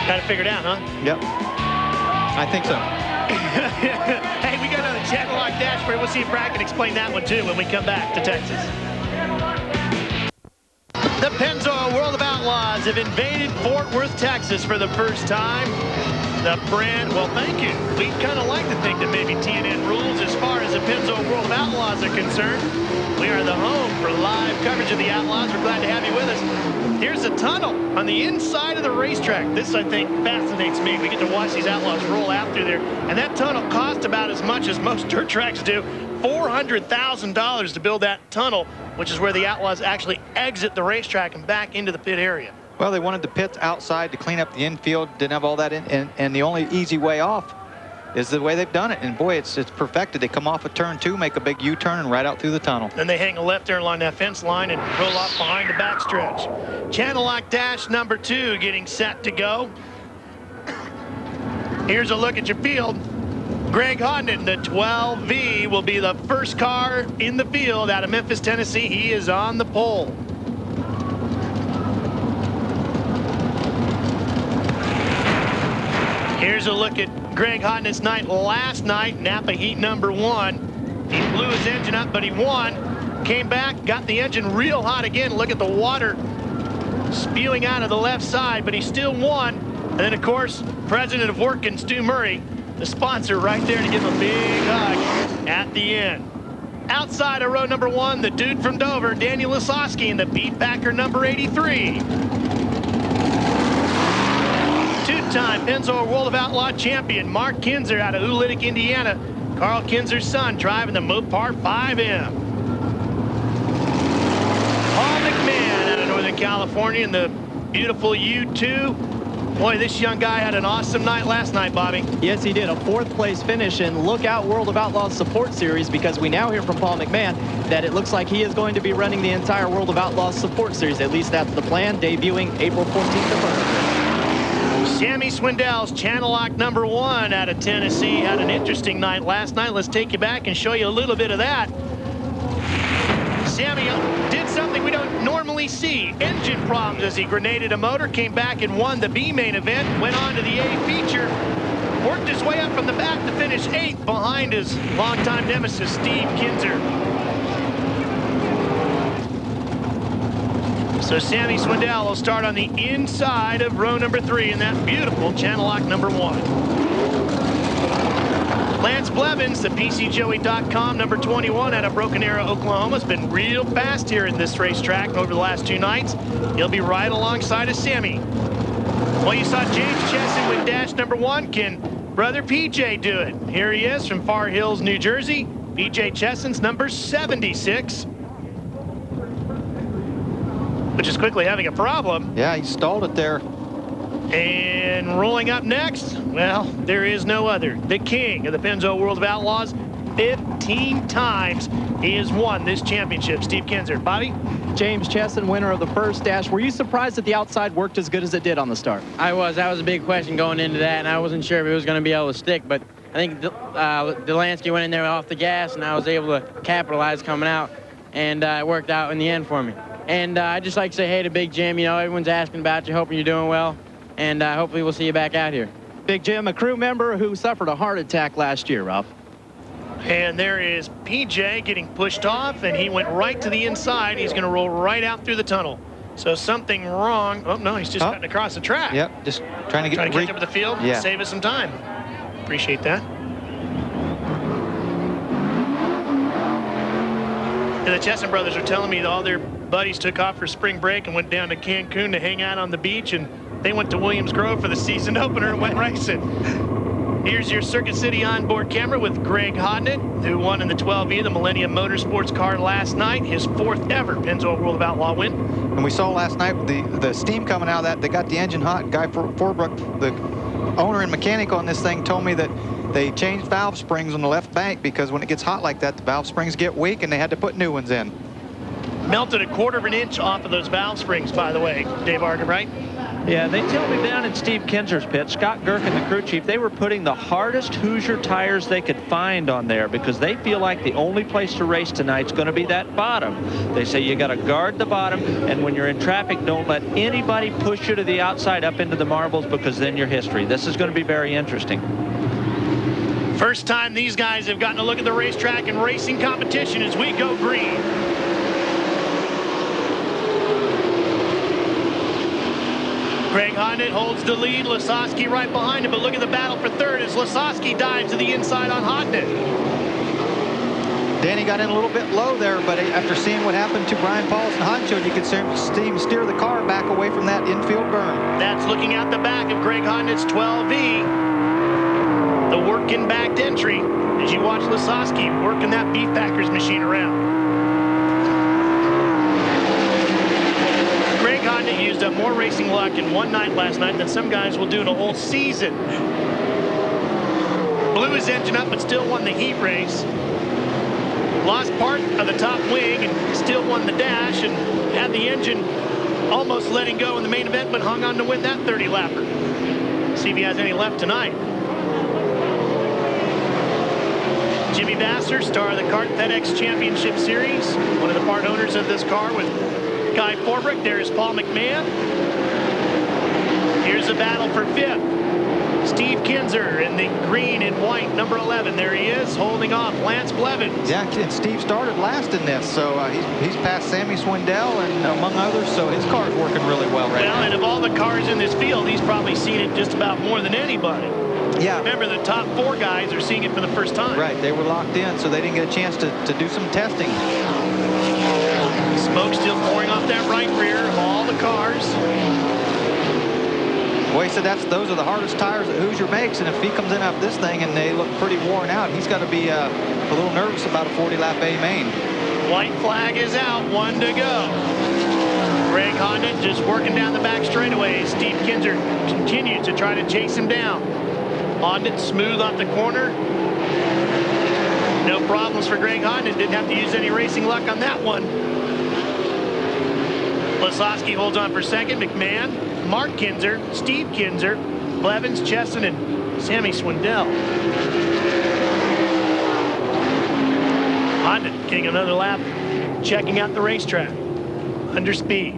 Got it figured out, huh? Yep. I think so. Hey, we got another channel lock dash for you. We'll see if Brad can explain that one too when we come back to Texas. The Pennzoil World of Outlaws have invaded Fort Worth, Texas for the first time. The brand, well, thank you. We kind of like to think that maybe TNN rules as far as the Pennzoil World of Outlaws are concerned. We are the home for live coverage of the Outlaws. We're glad to have you with us. Here's a tunnel on the inside of the racetrack. This, I think, fascinates me. We get to watch these Outlaws roll out through there. And that tunnel cost about as much as most dirt tracks do. $400,000 to build that tunnel, which is where the Outlaws actually exit the racetrack and back into the pit area. Well, they wanted the pits outside to clean up the infield, didn't have all that in, and the only easy way off is the way they've done it. And boy, it's perfected. They come off of turn 2, make a big U-turn, and right out through the tunnel. Then they hang a left there along that fence line and roll off behind the backstretch. Channel lock dash number 2 getting set to go. Here's a look at your field. Greg Hodden, the 12V, will be the first car in the field out of Memphis, Tennessee. He is on the pole. Here's a look at Greg Hodden's night last night, Napa Heat number 1. He blew his engine up, but he won. Came back, got the engine real hot again. Look at the water spewing out of the left side, but he still won. And then, of course, president of Workin, Stu Murray, the sponsor, right there to give him a big hug at the end. Outside of row number 1, the dude from Dover, Daniel Lasowski, and the beat backer number 83. Two-time Pennzoil World of Outlaw champion Mark Kinzer out of Oolitic, Indiana. Carl Kinzer's son driving the Mopar 5M. Paul McMahon out of Northern California in the beautiful U2. Boy, this young guy had an awesome night last night, Bobby. Yes, he did. A 4th place finish. And look out, World of Outlaws Support Series, because we now hear from Paul McMahon that it looks like he is going to be running the entire World of Outlaws Support Series. At least that's the plan, debuting April 14th of Burnsville. Sammy Swindell's Channel Lock number 1 out of Tennessee had an interesting night last night. Let's take you back and show you a little bit of that. Sammy did something we don't normally see. Engine problems as he grenaded a motor, came back and won the B main event, went on to the A feature, worked his way up from the back to finish 8th behind his longtime nemesis, Steve Kinzer. So Sammy Swindell will start on the inside of row number 3 in that beautiful Channel Lock number 1. Lance Blevins, the PCJoey.com number 21 out of Broken Arrow, Oklahoma, has been real fast here in this racetrack over the last 2 nights. He'll be right alongside of Sammy. Well, you saw James Chesson with dash number 1. Can brother PJ do it? Here he is from Far Hills, New Jersey. PJ Chesson's number 76. Which is quickly having a problem. Yeah, he stalled it there. And rolling up next, well, there is no other. The king of the Pennzoil World of Outlaws. 15 times he has won this championship. Steve Kinzer. Bobby? James Chesson, winner of the first dash. Were you surprised that the outside worked as good as it did on the start? I was. That was a big question going into that, and I wasn't sure if it was going to be able to stick, but I think Delansky went in there off the gas, and I was able to capitalize coming out, and it worked out in the end for me. And I'd just like to say hey to Big Jim. You know, everyone's asking about you, hoping you're doing well. And hopefully we'll see you back out here. Big Jim, a crew member who suffered a heart attack last year, Ralph. And there is PJ getting pushed off, and he went right to the inside. He's going to roll right out through the tunnel. So something wrong. Oh, no, he's just cutting across the track. Yep, just trying to catch up with the field, save us some time. Appreciate that. And the Chesson brothers are telling me that all their buddies took off for spring break and went down to Cancun to hang out on the beach, and they went to Williams Grove for the season opener and went racing. Here's your Circuit City onboard camera with Greg Hodnett, who won in the 12E, the Millennium Motorsports car last night, his 4th ever Pennzoil World of Outlaw win. And we saw last night the steam coming out of that. They got the engine hot. Guy Forbrook, the owner and mechanic on this thing, told me that they changed valve springs on the left bank because when it gets hot like that, the valve springs get weak and they had to put new ones in. Melted a 1/4 of an inch off of those valve springs, by the way, Dave Arden, right? Yeah, they tell me down in Steve Kinzer's pit, Scott Gherkin, the crew chief, they were putting the hardest Hoosier tires they could find on there because they feel like the only place to race tonight's going to be that bottom. They say you got to guard the bottom, and when you're in traffic, don't let anybody push you to the outside up into the marbles because then you're history. This is going to be very interesting. First time these guys have gotten a look at the racetrack and racing competition as we go green. Greg Hodnett holds the lead. Lasowski right behind him, but look at the battle for 3rd as Lasowski dives to the inside on Hodnett. Danny got in a little bit low there, but after seeing what happened to Brian Paulson Honcho, you could steer the car back away from that infield berm. That's looking out the back of Greg Hodnett's 12E. The working backed entry as you watch Lasowski working that beef packers machine around. Greg Hodnett used up more racing luck in one night last night than some guys will do in a whole season. Blew his engine up but still won the heat race. Lost part of the top wing and still won the dash and had the engine almost letting go in the main event but hung on to win that 30-lapper. See if he has any left tonight. Jimmy Vasser, star of the Kart FedEx Championship Series, one of the part owners of this car with Guy Forbrook. There's Paul McMahon. Here's a battle for 5th. Steve Kinzer in the green and white, number 11. There he is, holding off Lance Blevins. Yeah, and Steve started last in this, so he's passed Sammy Swindell and among others, so his car's working really well right now. And of all the cars in this field, he's probably seen it just about more than anybody. Yeah. Remember, the top 4 guys are seeing it for the first time. Right, they were locked in, so they didn't get a chance to do some testing. Smoke still pouring off that right rear of all the cars. Well, he said those are the hardest tires that Hoosier makes, and if he comes in off this thing and they look pretty worn out, he's got to be a little nervous about a 40-lap A main. White flag is out, 1 to go. Greg Honda just working down the back straightaway. Steve Kinzer continues to try to chase him down. Honda smooth off the corner. No problems for Greg Honda. Didn't have to use any racing luck on that one. Lasowski holds on for second. McMahon, Mark Kinzer, Steve Kinzer, Blevins, Chesson, and Sammy Swindell. Honda getting another lap, checking out the racetrack. Under speed.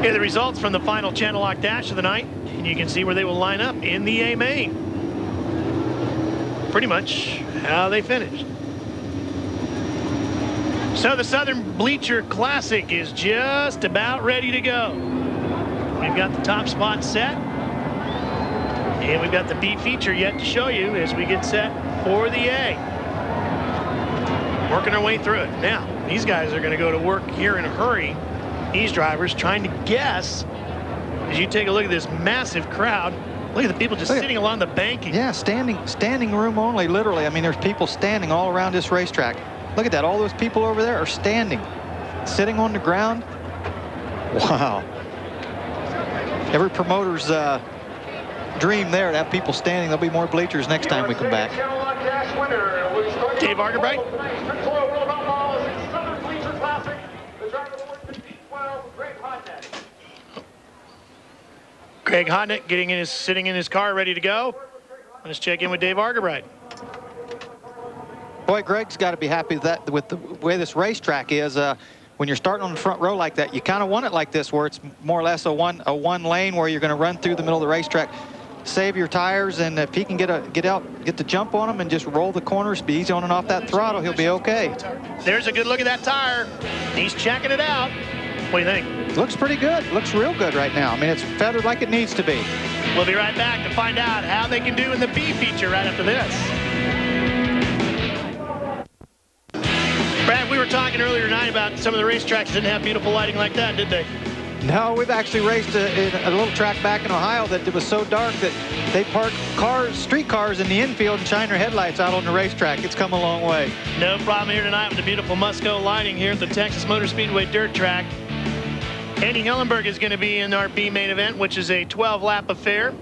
Here are the results from the final Channel Lock Dash of the night, and you can see where they will line up in the A main. Pretty much how they finished. So the Southern Bleacher Classic is just about ready to go. We've got the top spot set, and we've got the B feature yet to show you as we get set for the A. Working our way through it. Now, these guys are going to go to work here in a hurry. These drivers trying to guess. As you take a look at this massive crowd, look at the people just sitting along the banking. Yeah, standing room only, literally. I mean, there's people standing all around this racetrack. Look at that. All those people over there are standing, sitting on the ground. Wow. Every promoter's dream there to have people standing. There'll be more bleachers next time we come back. Dave Argerbright. Greg Hodnick sitting in his car ready to go. Let's check in with Dave Argerbright. Boy, Greg's got to be happy with the way this racetrack is. When you're starting on the front row like that, you kind of want it like this, where it's more or less a one lane where you're going to run through the middle of the racetrack, save your tires, and if he can get the jump on them and just roll the corners, be easy on and off that throttle, he'll be okay. There's a good look at that tire. He's checking it out. What do you think? Looks pretty good. Looks real good right now. I mean, it's feathered like it needs to be. We'll be right back to find out how they can do in the B feature right after this. Brad, we were talking earlier tonight about some of the racetracks didn't have beautiful lighting like that, did they? No, we've actually raced a little track back in Ohio that it was so dark that they parked street cars in the infield and shine their headlights out on the racetrack. It's come a long way. No problem here tonight with the beautiful Musco lighting here at the Texas Motor Speedway dirt track. Andy Hillenberg is going to be in our B main event, which is a 12-lap affair.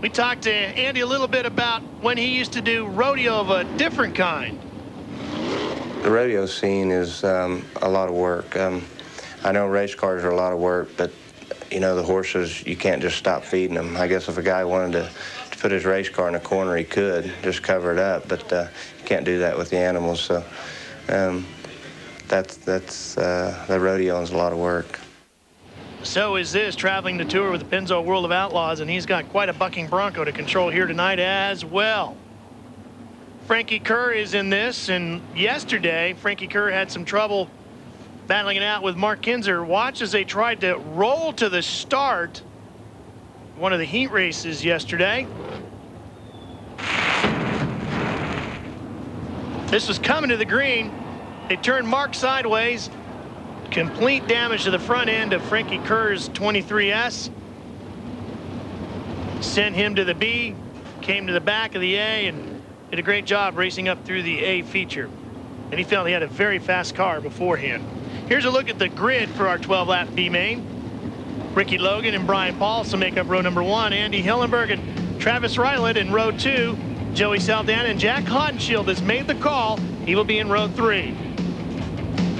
We talked to Andy a little bit about when he used to do rodeo of a different kind. The rodeo scene is a lot of work. I know race cars are a lot of work, but, you know, the horses, you can't just stop feeding them. I guess if a guy wanted to put his race car in a corner, he could, just cover it up, but you can't do that with the animals. So the rodeo is a lot of work. So is this, traveling the tour with the Pennzoil World of Outlaws, and he's got quite a bucking bronco to control here tonight as well. Frankie Kerr is in this, and yesterday, Frankie Kerr had some trouble battling it out with Mark Kinzer. Watch as they tried to roll to the start one of the heat races yesterday. This was coming to the green. They turned Mark sideways. Complete damage to the front end of Frankie Kerr's 23S. Sent him to the B, came to the back of the A, and did a great job racing up through the A feature. And he felt he had a very fast car beforehand. Here's a look at the grid for our 12-lap B main. Ricky Logan and Brian Paulson make up row number 1. Andy Hillenberg and Travis Ryland in row 2. Joey Saldana and Jack Hodenshield has made the call. He will be in row 3.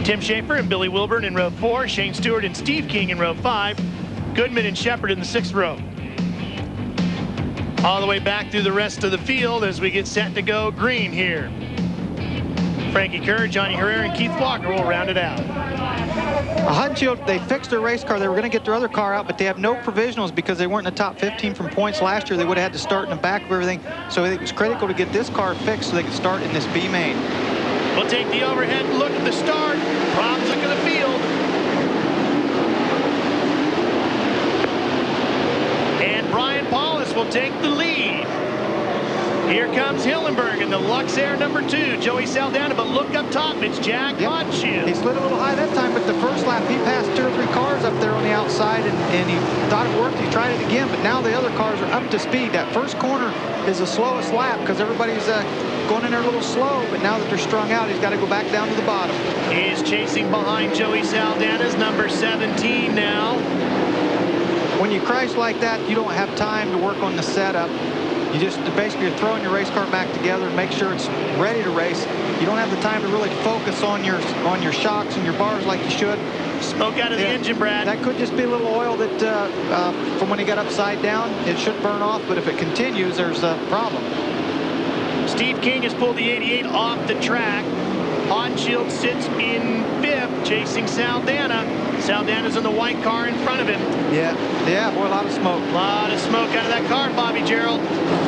Tim Schaefer and Billy Wilburn in row 4. Shane Stewart and Steve King in row 5. Goodman and Shepard in the 6th row. All the way back through the rest of the field as we get set to go green here. Frankie Kerr, Johnny Herrera, and Keith Walker will round it out. Hodenshield, they fixed their race car. They were going to get their other car out, but they have no provisionals because they weren't in the top 15 from points last year. They would have had to start in the back of everything. So it was critical to get this car fixed so they could start in this B main. We'll take the overhead look at the start. Prob's looking at the field. And Brian Paulus will take the lead. Here comes Hillenberg in the Luxair #2, Joey Saldana, but look up top, it's Jack Hodenshield. He slid a little high that time, but the first lap he passed 2 or 3 cars up there on the outside, and he thought it worked. He tried it again, but now the other cars are up to speed. That first corner is the slowest lap because everybody's going in there a little slow, but now that they're strung out, he's got to go back down to the bottom. He is chasing behind Joey Saldana's number 17 now. When you crash like that, you don't have time to work on the setup. You just basically are throwing your race car back together and make sure it's ready to race. You don't have the time to really focus on your shocks and your bars like you should. Smoke out of the engine, Brad. That could just be a little oil that from when he got upside down. It should burn off, but if it continues, there's a problem. Steve King has pulled the 88 off the track. Hodenshield sits in 5th, chasing Saldana. Saldana's in the white car in front of him. Yeah, boy, a lot of smoke. A lot of smoke out of that car, Bobby Gerald.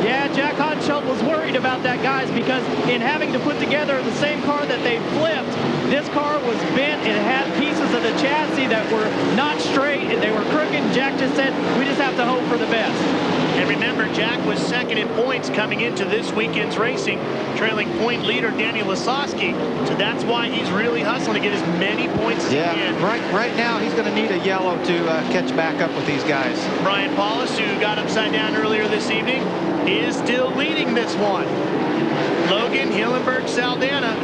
Yeah, Jack Hodenshield was worried about that, guys, because in having to put together the same car that they flipped, this car was bent. It had pieces of the chassis that were not straight, and they were crooked. Jack just said, we just have to hope for the best. And remember, Jack was second in points coming into this weekend's racing, trailing point leader Danny Lasowski. So that's why he's really hustling to get as many points as he can. Right now he's going to need a yellow to catch back up with these guys. Brian Paulus, who got upside down earlier this evening, is still leading this one. Logan, Hillenberg, Saldana,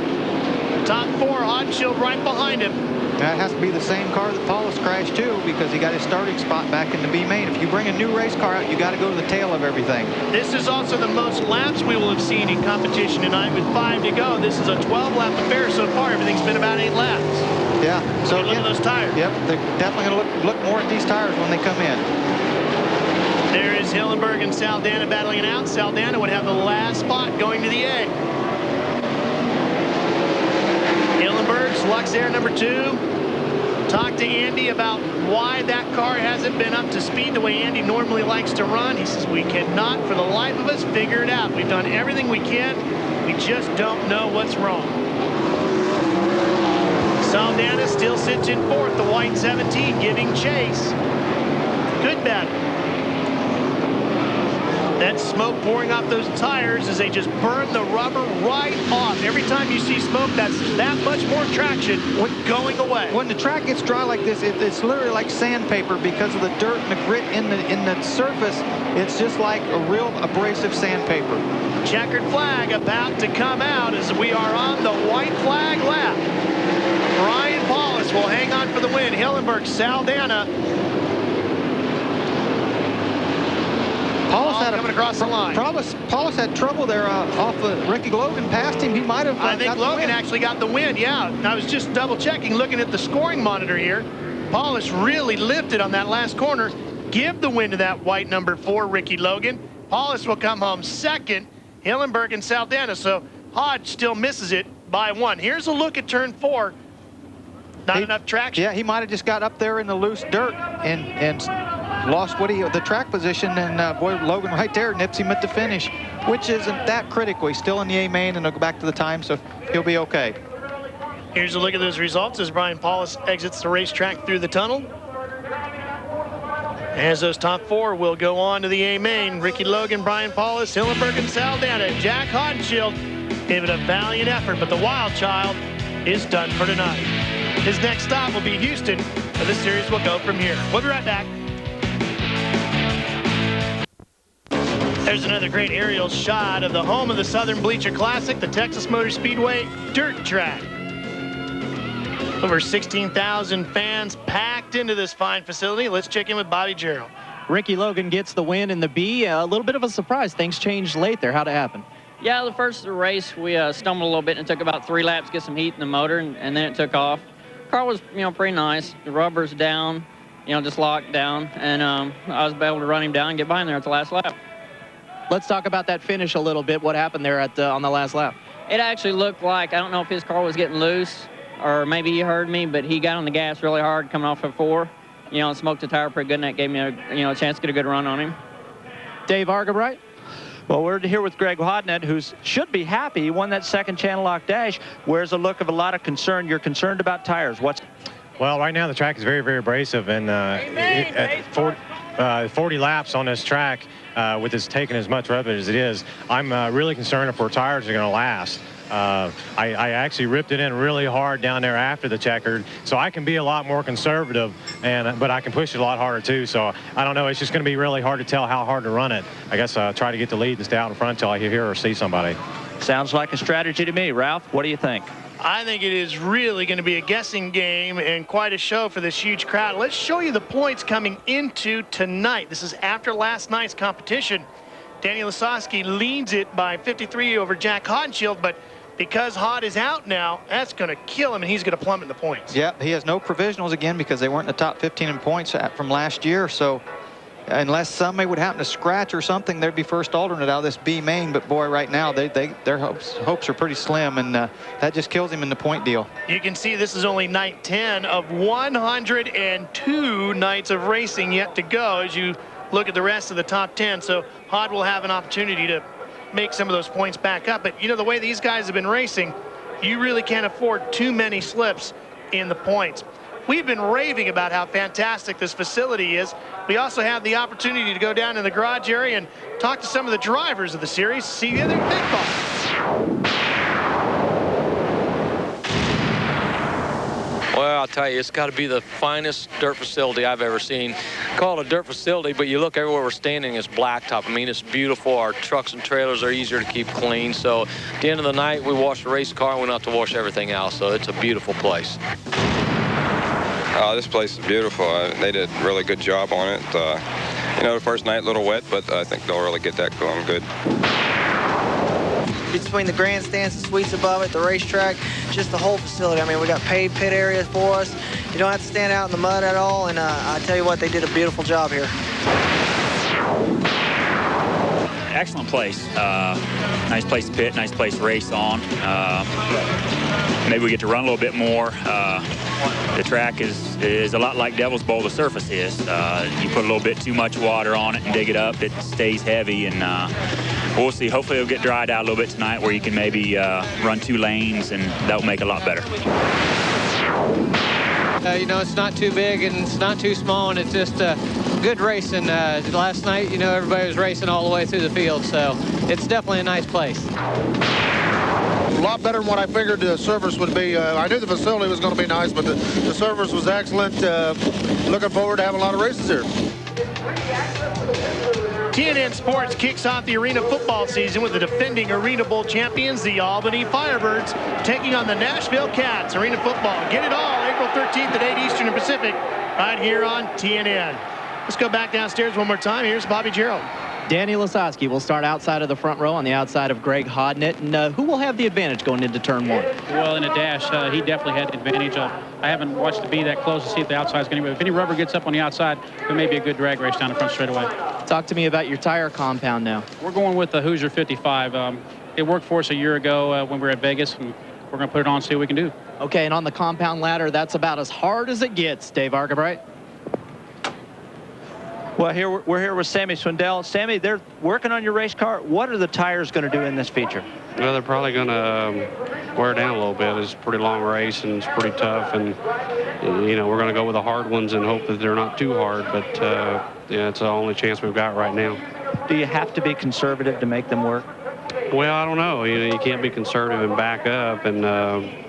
top 4, Hodenshield right behind him. That has to be the same car that Paulus crashed too, because he got his starting spot back in the B main. If you bring a new race car out, you got to go to the tail of everything. This is also the most laps we will have seen in competition tonight with 5 to go. This is a 12-lap affair so far. Everything's been about 8 laps. Yeah. So look at those tires. Yep, they're definitely going to look more at these tires when they come in. There is Hillenberg and Saldana battling it out. Saldana would have the last spot going to the A. Hillenberg's Luxair #2. Talked to Andy about why that car hasn't been up to speed the way Andy normally likes to run. He says, we cannot, for the life of us, figure it out. We've done everything we can. We just don't know what's wrong. Saldana still sits in 4th, the white 17, giving chase. Good battle. That smoke pouring off those tires as they just burn the rubber right off. Every time you see smoke, that's that much more traction going away. When the track gets dry like this, it's literally like sandpaper because of the dirt and the grit in the surface. It's just like a real abrasive sandpaper. Checkered flag about to come out as we are on the white flag lap. Brian Paulus will hang on for the win. Hillenberg, Saldana. Paulus had coming across the line. Paulus had trouble there off of Ricky Logan passed him. He might have I think Logan actually got the win, yeah. I was just double checking, looking at the scoring monitor here. Paulus really lifted on that last corner. Give the win to that white #4, Ricky Logan. Paulus will come home second. Hillenberg and Saldana. So Hodge still misses it by 1. Here's a look at turn 4. Not enough traction. Yeah, he might have just got up there in the loose dirt and lost the track position, and boy, Logan right there nips him at the finish, which isn't that critical. He's still in the A main, and he'll go back to the time, so he'll be okay. Here's a look at those results as Brian Paulus exits the racetrack through the tunnel. As those top 4 will go on to the A main. Ricky Logan, Brian Paulus, Hillenberg, and Saldana. Jack Hodenshield gave it a valiant effort, but the wild child is done for tonight. His next stop will be Houston, but this series will go from here. We'll be right back. There's another great aerial shot of the home of the Southern Bleacher Classic, the Texas Motor Speedway dirt track. Over 16,000 fans packed into this fine facility. Let's check in with Bobby Gerald. Ricky Logan gets the win in the B. A little bit of a surprise. Things changed late there. How'd it happen? Yeah, the first race we stumbled a little bit and it took about 3 laps to get some heat in the motor, and then it took off. Car was, pretty nice. The rubber's down, just locked down, and I was able to run him down and get behind there at the last lap. Let's talk about that finish a little bit. What happened there on the last lap? It actually looked like, I don't know if his car was getting loose. or maybe he heard me, but he got on the gas really hard coming off at 4. You know, and smoked the tire pretty good, and that gave me a chance to get a good run on him. Dave Argabright? Well, we're here with Greg Hodnett, who should be happy. He won that second Channel Lock Dash. Wears a look of a lot of concern. You're concerned about tires. Well, right now the track is very, very abrasive, and at 40 laps on this track, with this taking as much rubber as it is, I'm really concerned if our tires are going to last. I actually ripped it in really hard down there after the checkered, so I can be a lot more conservative, but I can push it a lot harder too. So I don't know, it's just going to be really hard to tell how hard to run it. I guess try to get the lead and stay out in front until I hear or see somebody. Sounds like a strategy to me. Ralph, what do you think? I think it is really going to be a guessing game and quite a show for this huge crowd. Let's show you the points coming into tonight. This is after last night's competition. Danny Lasowski leads it by 53 over Jack Hodenshield, but because Hod is out now, that's going to kill him, and he's going to plummet the points. Yeah, he has no provisionals again because they weren't in the top 15 in points from last year. So unless somebody would happen to scratch or something, they'd be first alternate out of this B main. But boy, right now their hopes are pretty slim, and that just kills him in the point deal. You can see this is only night 10 of 102 nights of racing yet to go as you look at the rest of the top 10. So Hod will have an opportunity to make some of those points back up. But you know, the way these guys have been racing, you really can't afford too many slips in the points. We've been raving about how fantastic this facility is. We also have the opportunity to go down in the garage area and talk to some of the drivers of the series, see their big ball. Well, I'll tell you, it's got to be the finest dirt facility I've ever seen. Call it a dirt facility, but you look everywhere we're standing, it's blacktop. I mean, it's beautiful. Our trucks and trailers are easier to keep clean. So at the end of the night, we wash the race car, and we don't have to wash everything else. So it's a beautiful place. This place is beautiful. They did a really good job on it. You know, the first night a little wet, but I think they'll really get that going good. Between the grandstands, the suites above it, the racetrack, just the whole facility. I mean, we got paved pit areas for us. You don't have to stand out in the mud at all, and I tell you what, they did a beautiful job here. Excellent place. Nice place to pit, nice place to race on. Maybe we get to run a little bit more. The track is a lot like Devil's Bowl, the surface is. You put a little bit too much water on it and dig it up, it stays heavy, and we'll see. Hopefully it'll get dried out a little bit tonight where you can maybe run 2 lanes, and that will make it a lot better. You know, it's not too big and it's not too small, and it's just good racing. Last night, you know, everybody was racing all the way through the field, so it's definitely a nice place. A lot better than what I figured the service would be. I knew the facility was going to be nice, but the service was excellent. Looking forward to having a lot of races here. TNN Sports kicks off the Arena football season with the defending Arena Bowl champions, the Albany Firebirds, taking on the Nashville Cats. Arena football. Get it all April 13th at 8 Eastern and Pacific right here on TNN. Let's go back downstairs one more time. Here's Bobby Gerald. Danny Lasowski will start outside of the front row on the outside of Greg Hodnett. And who will have the advantage going into turn 1? Well, in a dash, he definitely had the advantage. I haven't watched the B that close to see if the outside's going to move. If any rubber gets up on the outside, there may be a good drag race down the front straightaway. Talk to me about your tire compound now. We're going with the Hoosier 55. It worked for us a year ago when we were at Vegas, and we're going to put it on and see what we can do. Okay, and on the compound ladder, that's about as hard as it gets, Dave Argabright. Well, we're here with Sammy Swindell. Sammy, they're working on your race car. What are the tires going to do in this feature? Well, they're probably going to wear down a little bit. It's a pretty long race, and it's pretty tough. And, you know, we're going to go with the hard ones and hope that they're not too hard. But, yeah, it's the only chance we've got right now. Do you have to be conservative to make them work? Well, I don't know. You know, you can't be conservative and back up. And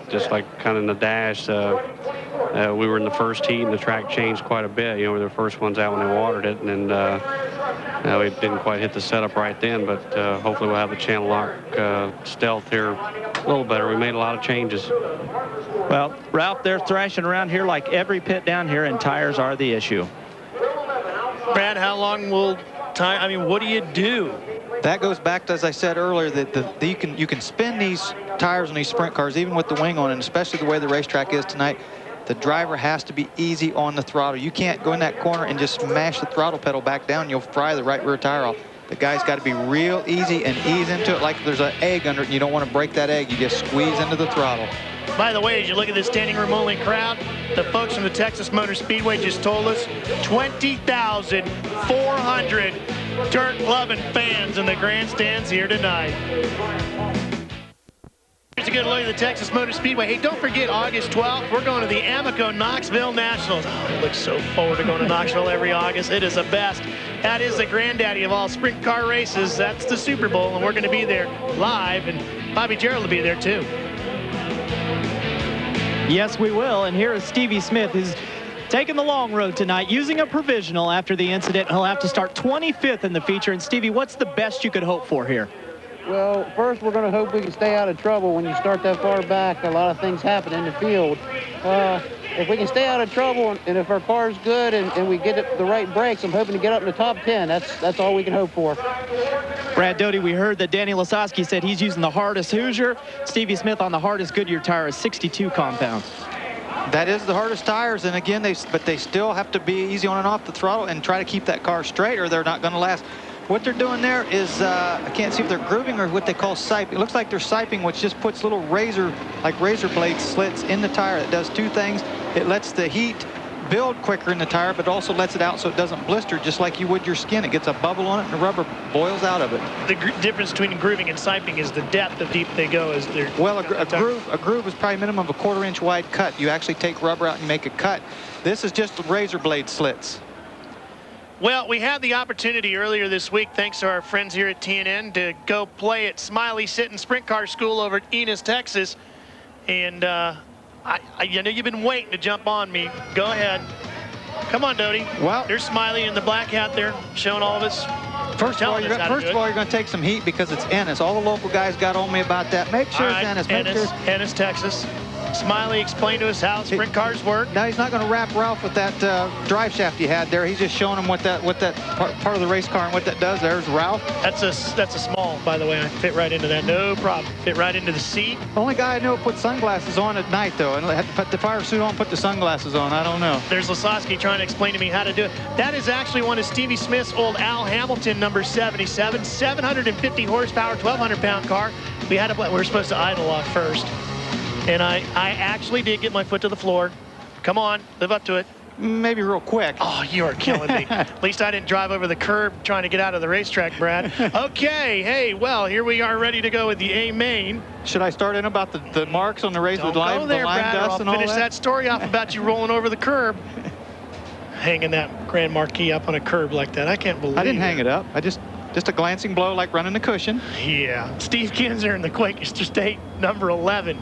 just like kind of in the dash, we were in the first heat, and the track changed quite a bit. You know, we were the first ones out when they watered it, and we didn't quite hit the setup right then, but hopefully we'll have the channel lock stealth here a little better. We made a lot of changes. Well, Ralph, they're thrashing around here like every pit down here, and tires are the issue. Brad, how long will time? I mean, what do you do? That goes back to, as I said earlier, that you can spin these tires on these sprint cars, even with the wing on, and especially the way the racetrack is tonight. The driver has to be easy on the throttle. You can't go in that corner and just smash the throttle pedal back down. You'll fry the right rear tire off. The guy's got to be real easy and ease into it like there's an egg under it, and you don't want to break that egg. You just squeeze into the throttle. By the way, as you look at this standing room only crowd, the folks from the Texas Motor Speedway just told us 20,400 dirt-loving fans in the grandstands here tonight. Here's a good look at the Texas Motor Speedway. Hey, don't forget August 12th, we're going to the Amoco Knoxville Nationals. Oh, I look so forward to going to Knoxville every August. It is the best. That is the granddaddy of all sprint car races. That's the Super Bowl, and we're going to be there live, and Bobby Jarrett will be there too. Yes, we will. And here is Stevie Smith, who's taking the long road tonight, using a provisional after the incident. He'll have to start 25th in the feature. And Stevie, what's the best you could hope for here? Well, first we're going to hope we can stay out of trouble. When you start that far back, a lot of things happen in the field. If we can stay out of trouble, and if our car's good and we get the right brakes, I'm hoping to get up in the top 10. That's all we can hope for. Brad Doty, we heard that Danny Lasowski said he's using the hardest Hoosier. Stevie Smith on the hardest Goodyear tire is 62 compound. That is the hardest tires, and again, they still have to be easy on and off the throttle and try to keep that car straight, or they're not going to last. What they're doing there is, I can't see if they're grooving or what they call siping. It looks like they're siping, which just puts little razor blade slits in the tire. That does two things. It lets the heat build quicker in the tire, but also lets it out so it doesn't blister just like you would your skin. It gets a bubble on it, and the rubber boils out of it. The difference between grooving and siping is the depth of deep they go. As they're well, a groove is probably minimum of a 1/4 inch wide cut. You actually take rubber out and you make a cut. This is just razor blade slits. Well, we had the opportunity earlier this week, thanks to our friends here at TNN, to go play at Smiley Sitting Sprint Car School over at Enos, Texas. And I know you've been waiting to jump on me. Go ahead. Come on, Doty. Well, there's Smiley in the black hat there, showing all of us. First of all, you're going to take some heat because it's Ennis. All the local guys got on me about that. Make sure it's Ennis. Ennis, Texas. Smiley explained to us how sprint cars work. Now he's not going to wrap Ralph with that drive shaft he had there. He's just showing him what that part of the race car and what that does. There's Ralph. That's a small, by the way. I fit right into that. No problem. Fit right into the seat. The only guy I know put sunglasses on at night though, and had to put the fire suit on, put the sunglasses on. I don't know. There's Lasowski trying to explain to me how to do it. That is actually one of Stevie Smith's old Al Hamilton number 77, 750 horsepower, 1,200-pound car. We were supposed to idle off first. And I actually did get my foot to the floor. Come on, live up to it. Maybe real quick. Oh, you are killing me. At least I didn't drive over the curb trying to get out of the racetrack, Brad. Okay, hey, well, here we are ready to go with the A main. Should I start in about the marks on the race with line Brad, dust and all that? I'll finish that story off about you rolling over the curb. Hanging that Grand Marquis up on a curb like that. I can't believe it. I didn't hang it up. I just a glancing blow like running the cushion. Yeah. Steve Kinzer in the Quaker State, number 11.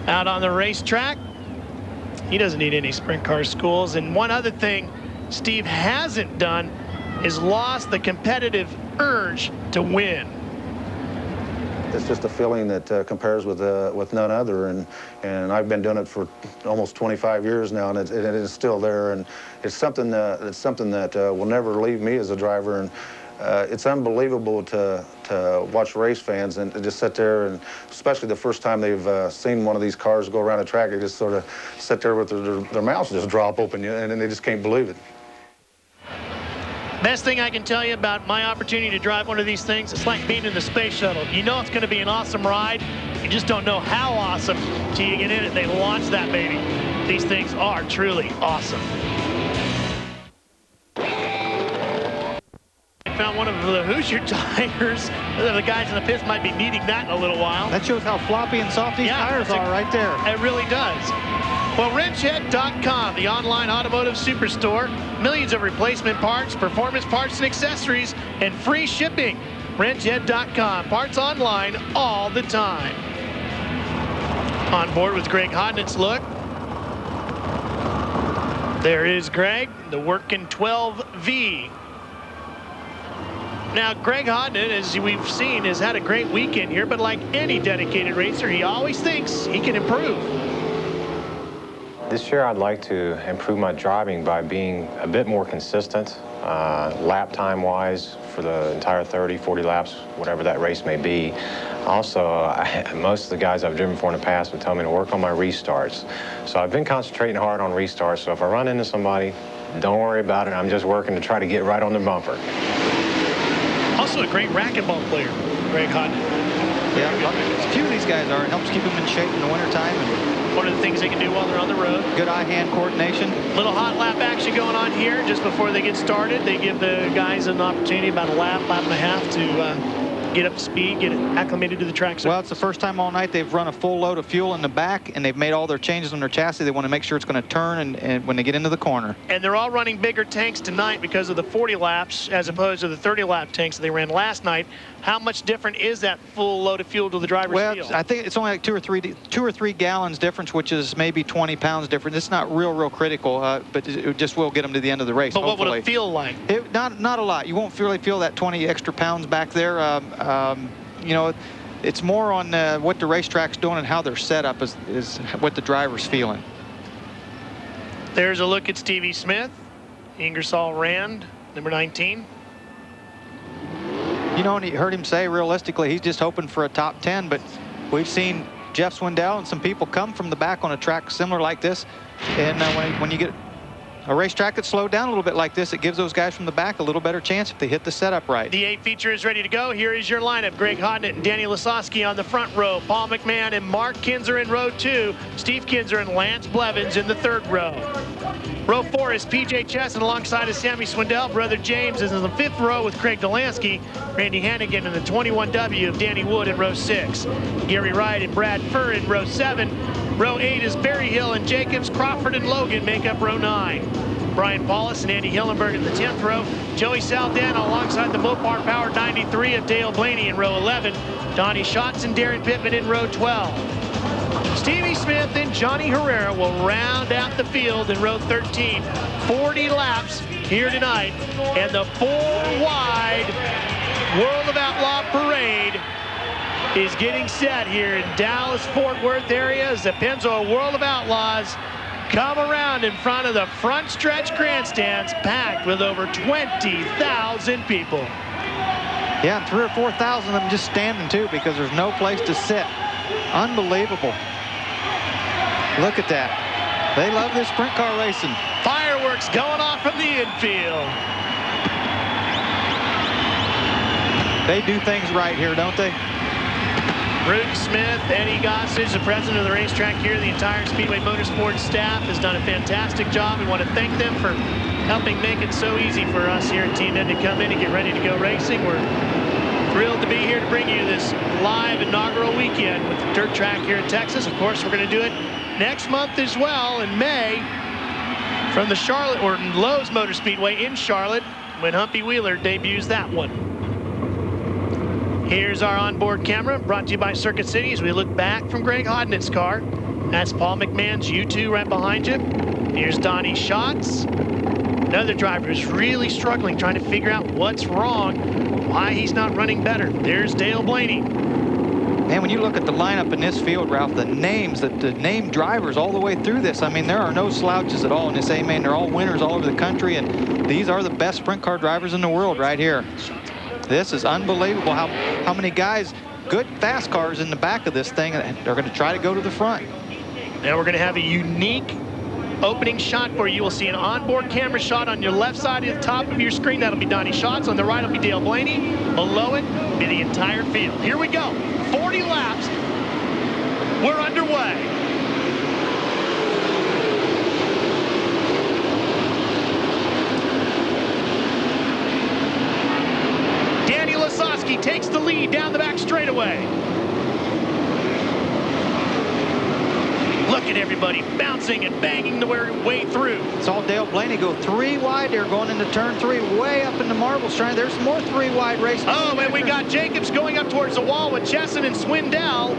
Out on the racetrack. He doesn't need any sprint car schools. And one other thing Steve hasn't done is lost the competitive urge to win. It's just a feeling that compares with none other, and I've been doing it for almost 25 years now, and it is still there, and it's something that will never leave me as a driver. And it's unbelievable to watch race fans and just sit there, and especially the first time they've seen one of these cars go around a track, they just sort of sit there with their mouths just drop open, and they just can't believe it. Best thing I can tell you about my opportunity to drive one of these things, it's like being in the space shuttle. You know it's going to be an awesome ride. You just don't know how awesome till you get in it and they launch that baby. These things are truly awesome. Found one of the Hoosier tires. The guys in the pits might be needing that in a little while. That shows how floppy and soft these tires are right there. It really does. Well, wrenchhead.com, the online automotive superstore. Millions of replacement parts, performance parts and accessories, and free shipping. Wrenchhead.com, parts online all the time. On board with Greg Hodnett's look. There is Greg, the working 12V. Now, Greg Hodnett, as we've seen, has had a great weekend here, but like any dedicated racer, he always thinks he can improve. This year, I'd like to improve my driving by being a bit more consistent, lap time-wise, for the entire 30, 40 laps, whatever that race may be. Also, most of the guys I've driven for in the past would tell me to work on my restarts. So I've been concentrating hard on restarts, so if I run into somebody, don't worry about it. I'm just working to try to get right on the bumper. Also a great racquetball player, Greg Hodnett. Yeah, a few of these guys are. It helps keep them in shape in the wintertime. And one of the things they can do while they're on the road. Good eye-hand coordination. Little hot lap action going on here just before they get started. They give the guys an opportunity, about a lap and a half, to get up to speed, get acclimated to the track. Well, it's the first time all night they've run a full load of fuel in the back, and they've made all their changes on their chassis. They want to make sure it's going to turn and when they get into the corner. And they're all running bigger tanks tonight because of the 40 laps as opposed to the 30-lap tanks that they ran last night. How much different is that full load of fuel to the driver's feel? Well, I think it's only like two or three gallons difference, which is maybe 20 pounds difference. It's not real critical, but it just will get them to the end of the race. But hopefully. What would it feel like? Not a lot. You won't really feel that 20 extra pounds back there. You know, it's more on what the racetrack's doing and how they're set up is what the driver's feeling. There's a look at Stevie Smith, Ingersoll Rand, number 19. You know, and you heard him say, realistically, he's just hoping for a top 10, but we've seen Jeff Swindell and some people come from the back on a track similar like this, and when you get a racetrack that's slowed down a little bit like this, it gives those guys from the back a little better chance if they hit the setup right. The 8 feature is ready to go. Here is your lineup. Greg Hodnett and Danny Lasowski on the front row. Paul McMahon and Mark Kinzer in row 2. Steve Kinzer and Lance Blevins in the 3rd row. Row 4 is P.J. Chesson alongside of Sammy Swindell. Brother James is in the 5th row with Craig Delansky. Randy Hannigan in the 21W of Danny Wood in row 6. Gary Wright and Brad Furr in row 7. Row 8 is Barry Hill and Jacobs. Crawford and Logan make up row 9. Brian Paulus and Andy Hillenberg in the 10th row. Joey Saldana alongside the Mopar Power 93 of Dale Blaney in row 11. Donnie Schatz and Darren Pittman in row 12. Stevie Smith and Johnny Herrera will round out the field in row 13. 40 laps here tonight. And the 4-wide World of Outlaw Parade is getting set here in Dallas-Fort Worth area as the Pennzoil World of Outlaws come around in front of the front stretch grandstands packed with over 20,000 people. Yeah, and 3,000 or 4,000 of them just standing too because there's no place to sit. Unbelievable. Look at that. They love this sprint car racing. Fireworks going off from the infield. They do things right here, don't they? Bruton Smith, Eddie Gossage, the president of the racetrack here, the entire Speedway Motorsports staff has done a fantastic job. We want to thank them for helping make it so easy for us here at Team Ed to come in and get ready to go racing. We're thrilled to be here to bring you this live inaugural weekend with the dirt track here in Texas. Of course, we're going to do it next month as well in May from the Charlotte or Lowe's Motor Speedway in Charlotte when Humpy Wheeler debuts that one. Here's our onboard camera brought to you by Circuit City as we look back from Greg Hodnett's car. That's Paul McMahon's U2 right behind you. Here's Donnie Schatz. Another driver who's really struggling, trying to figure out what's wrong, why he's not running better. There's Dale Blaney. Man, when you look at the lineup in this field, Ralph, the names, the named drivers all the way through this, I mean, there are no slouches at all in this A-Main. They're all winners all over the country, and these are the best sprint car drivers in the world right here. This is unbelievable how many guys, good fast cars in the back of this thing, and they're going to try to go to the front. Now we're going to have a unique opening shot for you. You will see an onboard camera shot on your left side at the top of your screen. That'll be Donnie Schatz. On the right will be Dale Blaney. Below it will be the entire field. Here we go. 40 laps. We're underway. Danny Lasowski takes the lead down the back straightaway. Look at everybody bouncing and banging the way through. It's all Dale Blaney go 3 wide there going into turn 3 way up into Marble Strand. There's more 3 wide races. Oh, and we got Jacobs going up towards the wall with Chesson and Swindell.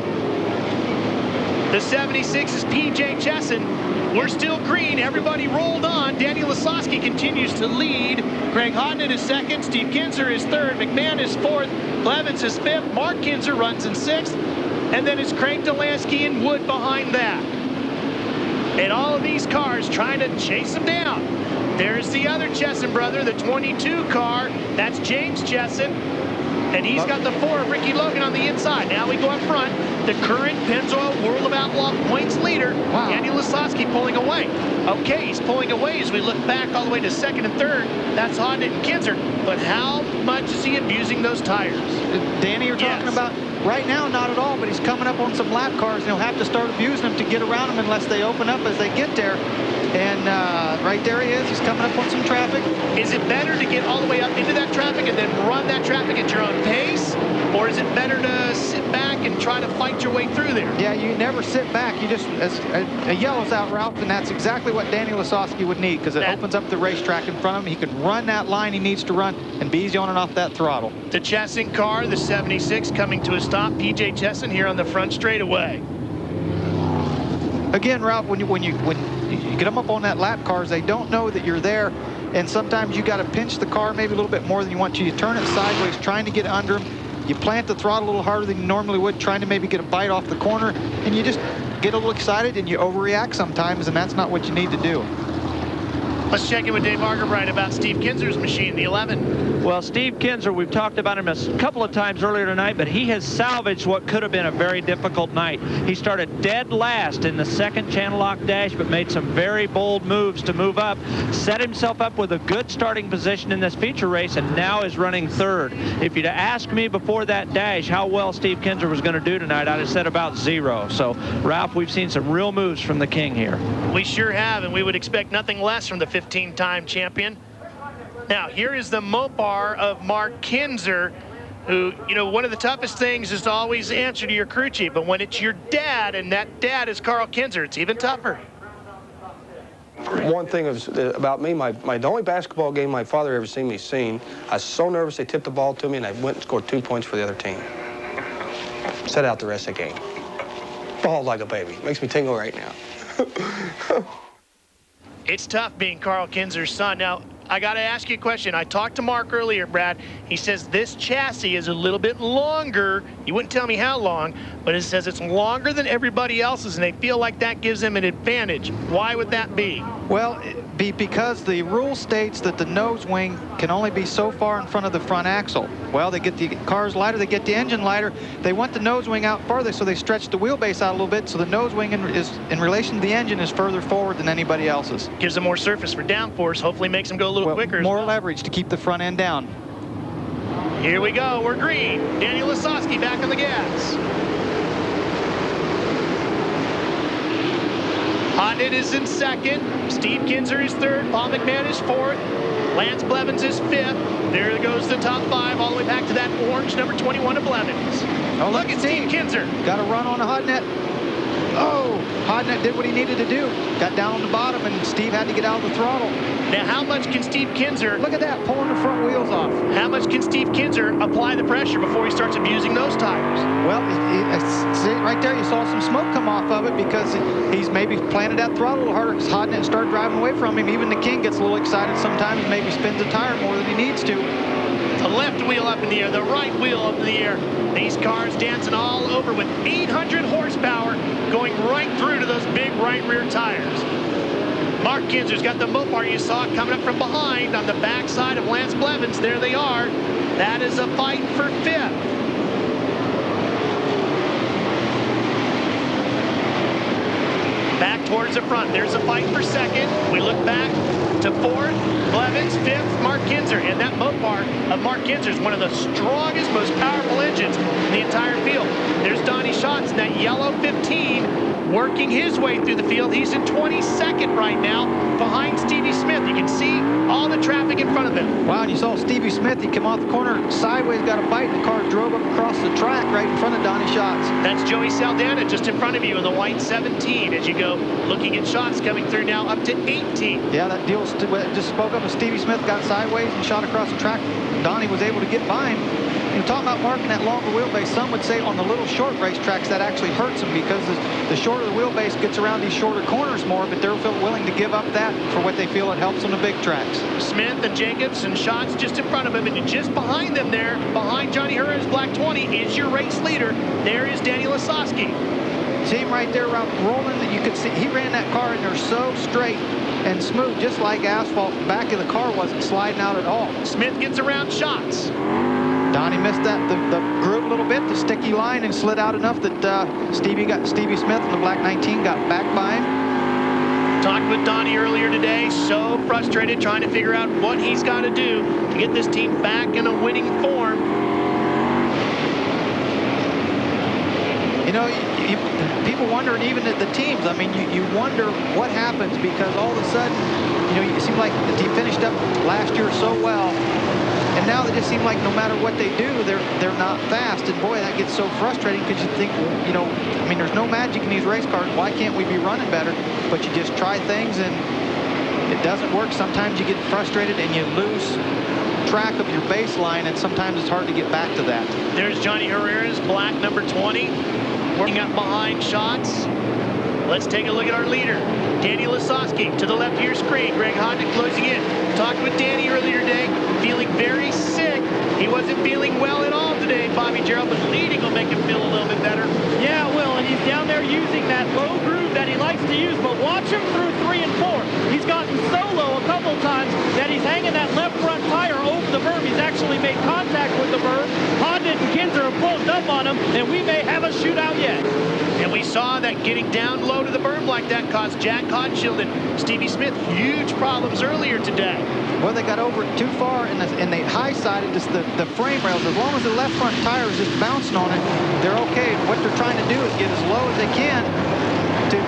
The 76 is P.J. Chesson. We're still green. Everybody rolled on. Danny Lasowski continues to lead. Greg Hodnett is second. Steve Kinzer is third. McMahon is fourth. Blevins is fifth. Mark Kinzer runs in sixth. And then it's Craig Delansky and Wood behind that. And all of these cars trying to chase them down. There's the other Chesson brother, the 22 car. That's James Chesson. And he's got the 4 of Ricky Logan on the inside. Now we go up front. The current Pennzoil World of Outlaw points leader, Danny Lasowski, pulling away. Okay, he's pulling away as we look back all the way to 2nd and 3rd. That's Hodnett and Kinzer. But how much is he abusing those tires? Danny, you're talking about right now, not at all, but he's coming up on some lap cars, and he'll have to start abusing them to get around them unless they open up as they get there. And right there he is. He's coming up on some traffic. Is it better to get all the way up into that traffic and then run that traffic at your own pace? Or is it better to sit back and try to fight your way through there? Yeah, you never sit back. You just, as a yellow's out, Ralph, and that's exactly what Danny Lasowski would need, because it opens up the racetrack in front of him. He can run that line he needs to run and be easy on and off that throttle. The Chesson car, the 76, coming to a stop. P.J. Chesson here on the front straightaway. Again, Ralph, when you get them up on that lap cars, they don't know that you're there, and sometimes you got to pinch the car maybe a little bit more than you want to. You turn it sideways, trying to get under them. You plant the throttle a little harder than you normally would, trying to maybe get a bite off the corner, and you just get a little excited and you overreact sometimes, and that's not what you need to do. Let's check in with Dave Argerbright about Steve Kinzer's machine, the 11. Well, Steve Kinzer, we've talked about him a couple of times earlier tonight, but he has salvaged what could have been a very difficult night. He started dead last in the 2nd channel lock dash, but made some very bold moves to move up, set himself up with a good starting position in this feature race, and now is running 3rd. If you'd asked me before that dash how well Steve Kinzer was going to do tonight, I'd have said about 0. So, Ralph, we've seen some real moves from the King here. We sure have, and we would expect nothing less from the 15-time champion. Now, here is the Mopar of Mark Kinzer, who, you know, one of the toughest things is to always answer to your crew chief, but when it's your dad, and that dad is Carl Kinzer, it's even tougher. One thing about me, the only basketball game my father ever seen me sing, I was so nervous they tipped the ball to me, and I went and scored 2 points for the other team. Set out the rest of the game. Balled like a baby. Makes me tingle right now. It's tough being Carl Kinzer's son. Now, I got to ask you a question. I talked to Mark earlier, Brad. He says this chassis is a little bit longer. He wouldn't tell me how long, but it says it's longer than everybody else's, and they feel like that gives them an advantage. Why would that be? Well, because the rule states that the nose wing can only be so far in front of the front axle. Well, they get the cars lighter, they get the engine lighter. They want the nose wing out farther, so they stretch the wheelbase out a little bit, so the nose wing is in relation to the engine is further forward than anybody else's. Gives them more surface for downforce, hopefully makes them go a little quicker. More leverage to keep the front end down. Here we go, we're green. Daniel Lasowski back on the gas. Hodnett is in 2nd. Steve Kinzer is 3rd. Paul McMahon is 4th. Lance Blevins is 5th. There goes the top 5 all the way back to that orange number 21 of Blevins. Oh, look at Steve Kinzer. Got a run on a Hodnett. Oh, Hodnett did what he needed to do. Got down on the bottom, and Steve had to get out of the throttle. Now, how much can Steve Kinzer... Look at that, pulling the front wheels off. How much can Steve Kinzer apply the pressure before he starts abusing those tires? Well, see, right there, you saw some smoke come off of it because he's maybe planted that throttle a little harder because Hodnett started driving away from him. Even the King gets a little excited sometimes and maybe spins the tire more than he needs to. The left wheel up in the air, the right wheel up in the air. These cars dancing all over with 800 horsepower going right through to those big right rear tires. Mark Kinzer's got the Mopar you saw coming up from behind on the backside of Lance Blevins. There they are. That is a fight for 5th. Back towards the front. There's a fight for 2nd. We look back to 4th. Blevins, 5th, Mark Kinzer. And that Mopar of Mark Kinzer is one of the strongest, most powerful engines in the entire field. There's Donnie Schatz in that yellow 15 working his way through the field. He's in 22nd right now behind Stevie Smith. You can see all the traffic in front of him. Wow, and you saw Stevie Smith. He came off the corner sideways, got a bite, and the car drove up across the track right in front of Donnie Schatz. That's Joey Saldana just in front of you in the white 17 as you go looking at Schatz coming through now up to 18. Yeah, that deal just spoke up as Stevie Smith got sideways and shot across the track. Donnie was able to get by him. You're talking about marking that longer wheelbase. Some would say on the little short racetracks that actually hurts them because the shorter the wheelbase gets around these shorter corners more, but they're willing to give up that for what they feel it helps on the big tracks. Smith and Jacobs and Schatz just in front of him, and just behind them there, behind Johnny Herrera's black 20, is your race leader. There is Daniel Lasowski. See him right there around rolling. You could see he ran that car in there so straight and smooth, just like asphalt. The back of the car wasn't sliding out at all. Smith gets around Schatz. Donnie missed the groove a little bit, the sticky line, and slid out enough that Stevie Smith in the black 19 got back by him. Talked with Donnie earlier today, so frustrated trying to figure out what he's got to do to get this team back in a winning form. You know, people wonder, and even at the teams, I mean, you wonder what happens, because all of a sudden, you know, it seemed like the team finished up last year so well, and now they just seem like no matter what they do, they're not fast. And boy, that gets so frustrating, because you think, you know, I mean, there's no magic in these race cars. Why can't we be running better? But you just try things and it doesn't work. Sometimes you get frustrated and you lose track of your baseline, and sometimes it's hard to get back to that. There's Johnny Herrera's black number 20, working up behind shots. Let's take a look at our leader, Danny Lasowski, to the left of your screen. Greg Hodnick closing in. Talked with Danny earlier today, feeling very sick. He wasn't feeling well at all today, Bobby Jarrell, but leading will make him feel a little bit better. Yeah, it will, and he's down there using that low groove that he likes to use, but watch him through 3 and 4. He's gotten so low a couple times that he's hanging that left front tire over the berm. He's actually made contact with the berm. Hodnick and Kinzer have closed up on him, and we may have a shootout yet. And we saw that getting down low to the berm like that caused Jack Hochschild and Stevie Smith huge problems earlier today. Well, they got over too far, and they high-sided just the frame rails. As long as the left front tire is just bouncing on it, they're okay. What they're trying to do is get as low as they can to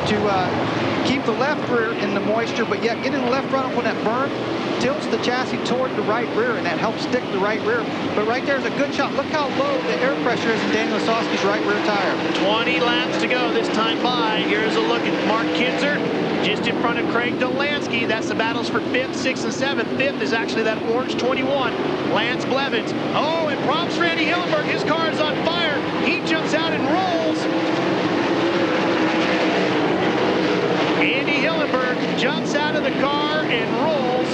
keep the left rear in the moisture, but yet getting the left front up on that berm tilts the chassis toward the right rear, and that helps stick the right rear. But right there's a good shot. Look how low the air pressure is in Daniel Lasowski's right rear tire. 20 laps to go this time by. Here's a look at Mark Kinzer just in front of Craig Delansky. That's the battles for 5th, 6th, and 7th. 5th is actually that orange 21, Lance Blevins. Oh, and props for Andy Hillenberg. His car is on fire. He jumps out and rolls. Andy Hillenberg jumps out of the car and rolls.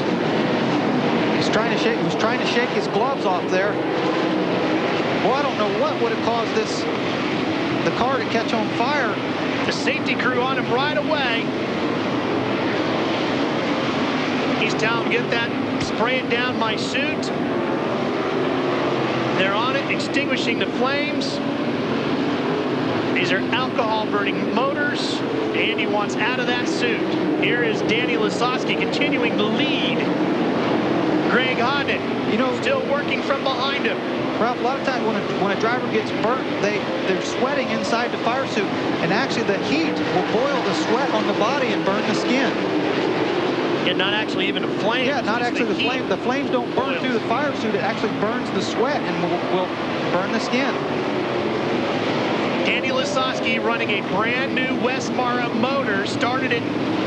He was trying to shake his gloves off there. Well, I don't know what would have caused the car to catch on fire. The safety crew on him right away. He's telling him, get that, spray it down my suit. They're on it, extinguishing the flames. These are alcohol burning motors. Andy wants out of that suit. Here is Danny Lasowski continuing to lead. Greg Hodnick, you know, still working from behind him. Ralph, a lot of times when a driver gets burnt, they're sweating inside the fire suit, and actually the heat will boil the sweat on the body and burn the skin. And not actually even the flames. Yeah, not actually the flames. The flames don't burn through the fire suit. It actually burns the sweat and will burn the skin. Danny Lasowski running a brand new Westmara motor. Started it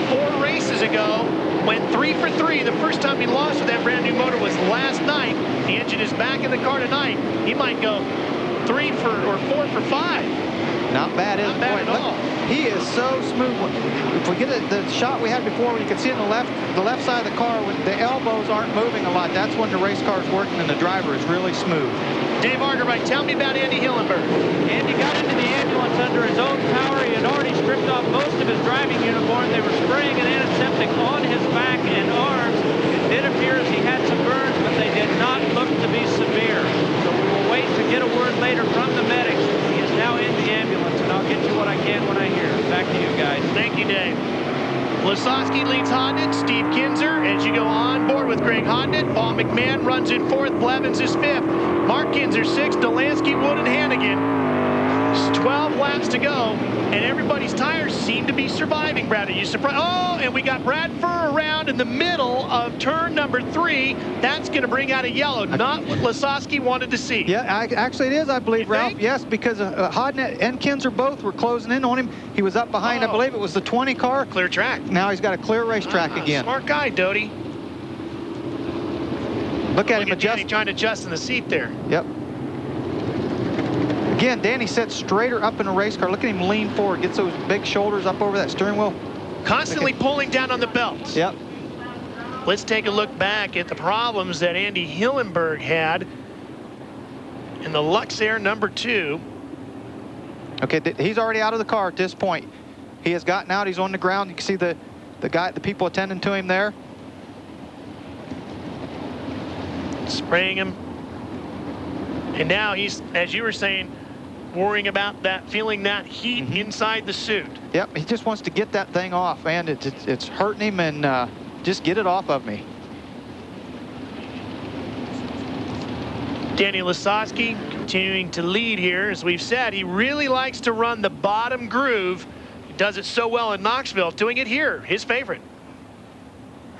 4 races ago. Went 3 for 3. The first time he lost with that brand new motor was last night. The engine is back in the car tonight. He might go 3 or 4 for 5. Not bad, Not bad at all. He is so smooth. If we get the shot we had before, you can see on the left side of the car when the elbows aren't moving a lot, that's when the race car is working and the driver is really smooth. Dave Argervite, tell me about Andy Hillenberg. Andy got into the ambulance under his own power. He had already stripped off most of his driving uniform. They were spraying an antiseptic on his back and arms. It did appear as he had some burns, but they did not look to be severe. So we will wait to get a word later from the medics. He is now in the ambulance, and I'll get you what I can when I hear. Back to you guys. Thank you, Dave. Lasowski leads Hodnick, Steve Kinzer as you go on board with Greg Hodnick. Paul McMahon runs in 4th, Blevins is 5th. Mark Kinzer 6th, Delansky, Wood, and Hannigan. 12 laps to go, and everybody's tires seem to be surviving. Brad, are you surprised? Oh, and we got Brad Furr around in the middle of turn number 3. That's going to bring out a yellow, not what Lasowski wanted to see. Yeah, actually it is, I believe, Ralph. Yes, because Hodnick and Kinzer both were closing in on him. He was up behind, I believe it was the 20 car. Clear track. Now he's got a clear racetrack again. Smart guy, Doty. Look at him adjusting. Trying to adjust in the seat there. Yep. Again, Danny sits straighter up in a race car. Look at him lean forward, gets those big shoulders up over that steering wheel. Constantly pulling down on the belts. Yep. Let's take a look back at the problems that Andy Hillenberg had in the Luxair number 2. Okay, he's already out of the car at this point. He has gotten out. He's on the ground. You can see the people attending to him there. Spraying him. And now he's, as you were saying, worrying about that, feeling that heat inside the suit. Yep, he just wants to get that thing off, and it's hurting him, and just get it off of me. Danny Lasoski continuing to lead here. As we've said, he really likes to run the bottom groove. He does it so well in Knoxville. Doing it here, his favorite.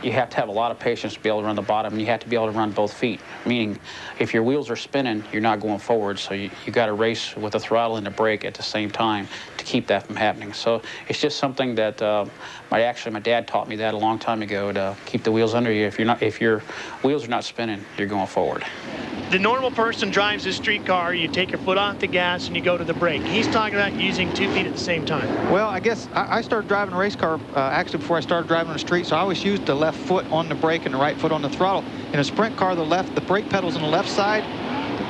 You have to have a lot of patience to be able to run the bottom, and you have to be able to run both feet, meaning if your wheels are spinning, you're not going forward, so you got to race with the throttle and the brake at the same time to keep that from happening. So it's just something that my dad taught me that a long time ago, to keep the wheels under you. If your wheels are not spinning, you're going forward. The normal person drives a street car, you take your foot off the gas and you go to the brake. He's talking about using 2 feet at the same time. Well, I guess I started driving a race car actually before I started driving on the street, so I always used the left foot on the brake and the right foot on the throttle. In a sprint car, the brake pedal's on the left side,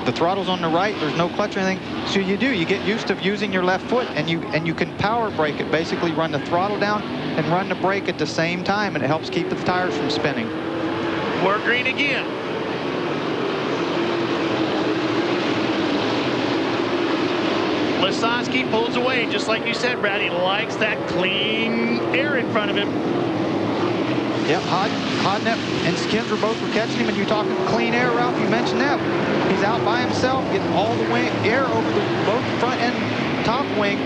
the throttle's on the right, there's no clutch or anything. So you get used to using your left foot, and you can power brake it, basically run the throttle down and run the brake at the same time, and it helps keep the tires from spinning. We're green again. Lasoski pulls away, just like you said, Brad. He likes that clean air in front of him. Yep, Hodnett and Skinser both were catching him, and you're talking clean air, Ralph. You mentioned that. He's out by himself, getting all the air over both front and top wing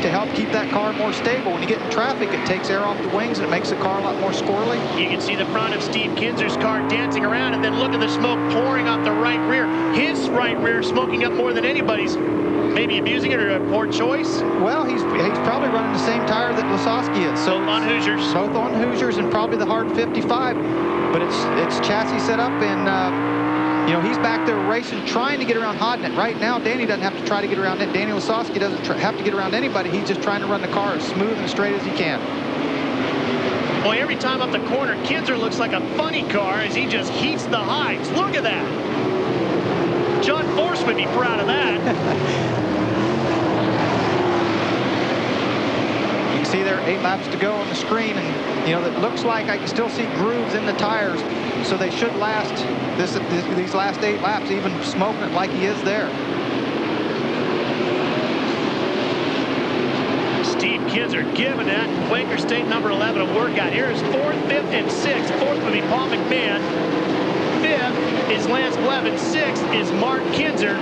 to help keep that car more stable. When you get in traffic, it takes air off the wings, and it makes the car a lot more squirrely. You can see the front of Steve Kinser's car dancing around, and then look at the smoke pouring off the right rear. His right rear smoking up more than anybody's. Maybe abusing it, or a poor choice? Well, he's probably running the same tire that Lasoski is. So both on Hoosiers. Both on Hoosiers, and probably the hard 55. But it's chassis set up, and he's back there racing, trying to get around Hodnett. Right now, Danny doesn't have to try to get around it. Danny Lasoski doesn't have to get around anybody. He's just trying to run the car as smooth and straight as he can. Boy, every time up the corner, Kinser looks like a funny car as he just heats the heights. Look at that. John Force would be proud of that. See there, 8 laps to go on the screen, and it looks like I can still see grooves in the tires, so they should last these last 8 laps, even smoking it like he is there. Steve Kinser giving that Quaker State number 11 a workout. Here's 4th, 5th, and 6th. 4th would be Paul McMahon. 5th is Lance Blevins. 6th is Mark Kinser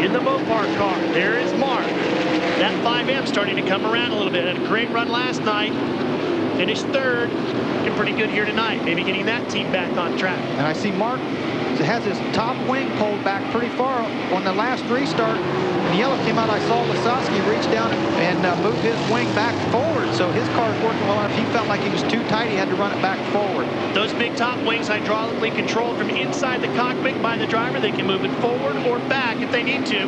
in the Mopar car. There is Mark. That 5M starting to come around a little bit. Had a great run last night. Finished 3rd. Looking pretty good here tonight. Maybe getting that team back on track. And I see Mark has his top wing pulled back pretty far on the last restart. When the yellow came out, I saw Lasoski reach down and move his wing back forward. So his car is working well enough. He felt like he was too tight. He had to run it back forward. Those big top wings hydraulically controlled from inside the cockpit by the driver. They can move it forward or back if they need to.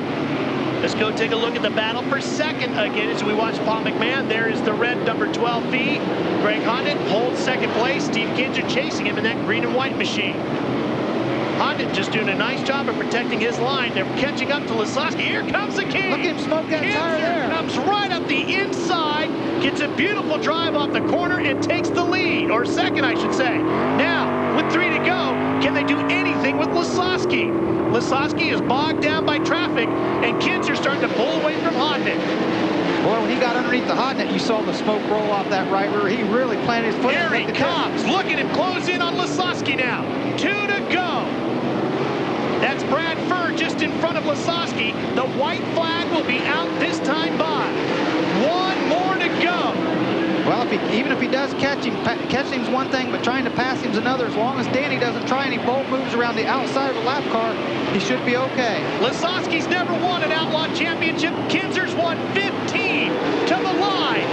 Let's go take a look at the battle for second again as we watch Paul McMahon. There is the red number 12V. Greg Hodnett holds second place. Steve Kinser chasing him in that green and white machine. Hodnett just doing a nice job of protecting his line. They're catching up to Lasoski. Here comes the king. Look at him smoke that tire there. Comes right up the inside, gets a beautiful drive off the corner, and takes the lead, or second, I should say. Now, with 3 to go, can they do anything with Lasoski? Lasoski is bogged down by traffic, and Kinser's starting to pull away from Hodnett. Boy, when he got underneath the Hodnett, you saw the smoke roll off that right rear. He really planted his foot. Here he comes. Look at him close in on Lasoski now. 2 to go. That's Brad Furr just in front of Lasoski. The white flag will be out this time by. 1 more to go. Well, even if he does catching him's one thing, but trying to pass him's another. As long as Danny doesn't try any bold moves around the outside of the lap car, he should be okay. Lasoski's never won an Outlaw Championship. Kinser's won 15 to the line.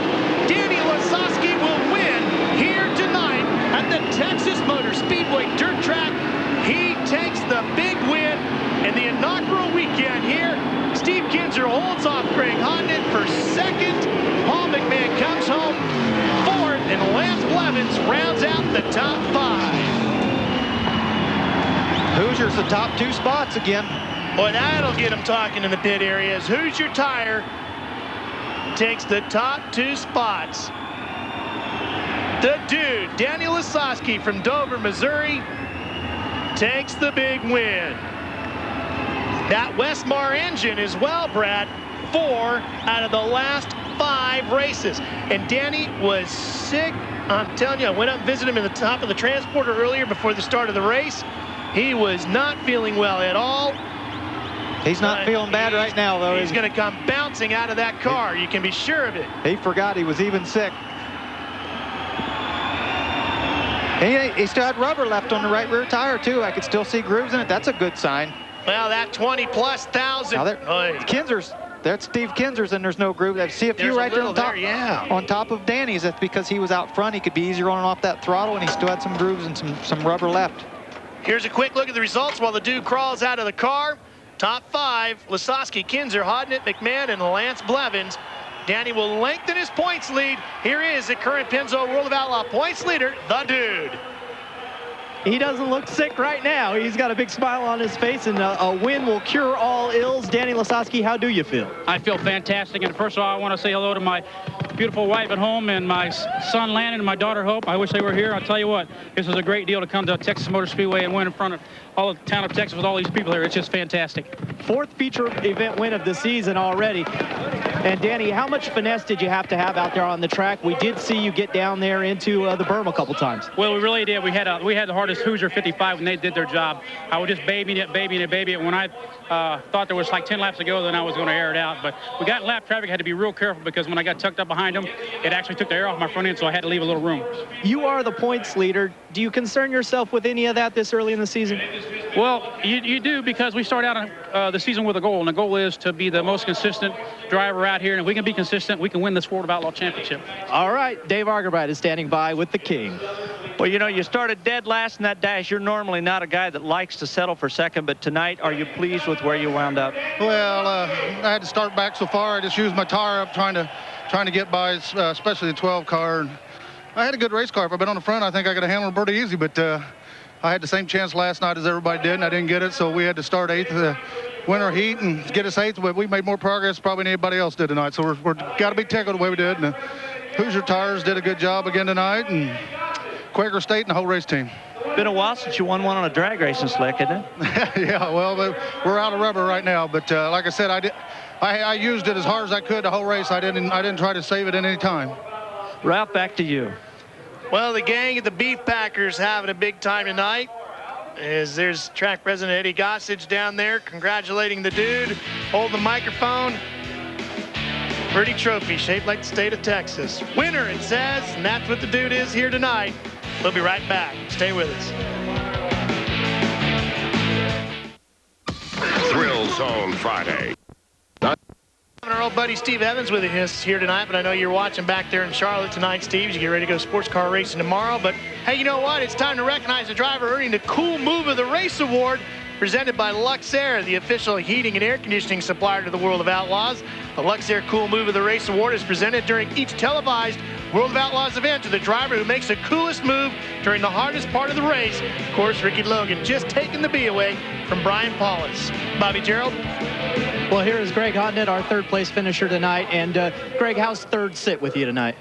Danny Lasoski will win here tonight at the Texas Motor Speedway Dirt Track. He takes the big win in the inaugural weekend here. Steve Kinser holds off Greg Hodnett for second. Paul McMahon comes home fourth, and Lance Blevins rounds out the top 5. Hoosiers the top 2 spots again. Boy, that'll get them talking in the pit areas. Hoosier Tire takes the top 2 spots. The dude, Danny Lasoski from Dover, Missouri, takes the big win. that Westmar engine as well, Brad. 4 out of the last 5 races. And Danny was sick. I'm telling you, I went up and visited him in the top of the transporter earlier before the start of the race. He was not feeling well at all. He's not feeling bad right now, though. He's going to come bouncing out of that car. You can be sure of it. He forgot he was even sick. He still had rubber left on the right rear tire, too. I could still see grooves in it. That's a good sign. Well, that 20+ thousand. Kinzer's. That's Steve Kinzer's, and there's no groove. I see a few right there on top. On top of Danny's. That's because he was out front. He could be easier on and off that throttle, and he still had some grooves and some rubber left. Here's a quick look at the results while the dude crawls out of the car. Top 5, Lasowski, Kinzer, Hodnett, McMahon, and Lance Blevins. Danny will lengthen his points lead. Here is the current Pennzoil World of Outlaw points leader, the dude. He doesn't look sick right now. He's got a big smile on his face, and a win will cure all ills. Danny Lasowski, how do you feel? I feel fantastic. And first of all, I want to say hello to my beautiful wife at home and my son Landon and my daughter Hope. I wish they were here. I'll tell you what, this was a great deal to come to Texas Motor Speedway and win in front of all the town of Texas with all these people here. It's just fantastic. 4th feature event win of the season already. And Danny, how much finesse did you have to have out there on the track? We did see you get down there into the berm a couple times. Well, we really did. We had the hardest Hoosier 55 when they did their job. I was just babying it. When I thought there was like 10 laps to go, then I was going to air it out. But we got in lap traffic, had to be real careful because when I got tucked up behind them, it actually took the air off my front end, so I had to leave a little room. You are the points leader. Do you concern yourself with any of that this early in the season? Well, you do, because we start out the season with a goal, and the goal is to be the most consistent driver out here. And if we can be consistent, we can win this World of Outlaw Championship. All right, Dave Argerbright is standing by with the King. Well, you know, you started dead last in that dash. You're normally not a guy that likes to settle for second, but tonight, are you pleased with where you wound up? Well, I had to start back so far. I just used my tire up trying to get by, especially the 12 car. I had a good race car. If I'd been on the front, I think I could have handled it pretty easy, but I had the same chance last night as everybody did, and I didn't get it, so we had to start 8th win our heat and get us 8th, but we made more progress probably than anybody else did tonight, so we're got to be tickled the way we did. And Hoosier Tires did a good job again tonight, and Quaker State and the whole race team. Been a while since you won one on a drag racing slick, isn't it? Yeah, well, we're out of rubber right now, but like I said, I used it as hard as I could the whole race. I didn't try to save it at any time. Ralph, back to you. Well, the gang at the Beef Packers having a big time tonight. As there's track president Eddie Gossage down there congratulating the dude. Hold the microphone. Pretty trophy shaped like the state of Texas. Winner, it says, and that's what the dude is here tonight. We'll be right back. Stay with us. Thrill Zone Friday. Our old buddy Steve Evans with us here tonight, but I know you're watching back there in Charlotte tonight, Steve, as you get ready to go sports car racing tomorrow. But hey, you know what? It's time to recognize the driver earning the Cool Move of the Race Award, presented by Luxair, the official heating and air conditioning supplier to the World of Outlaws. The Luxair Cool Move of the Race Award is presented during each televised World of Outlaws event to the driver who makes the coolest move during the hardest part of the race. Of course, Ricky Logan just taking the B away from Brian Paulus. Bobby Gerald. Well, here is Greg Hodnett, our 3rd place finisher tonight. And Greg, how's 3rd sit with you tonight?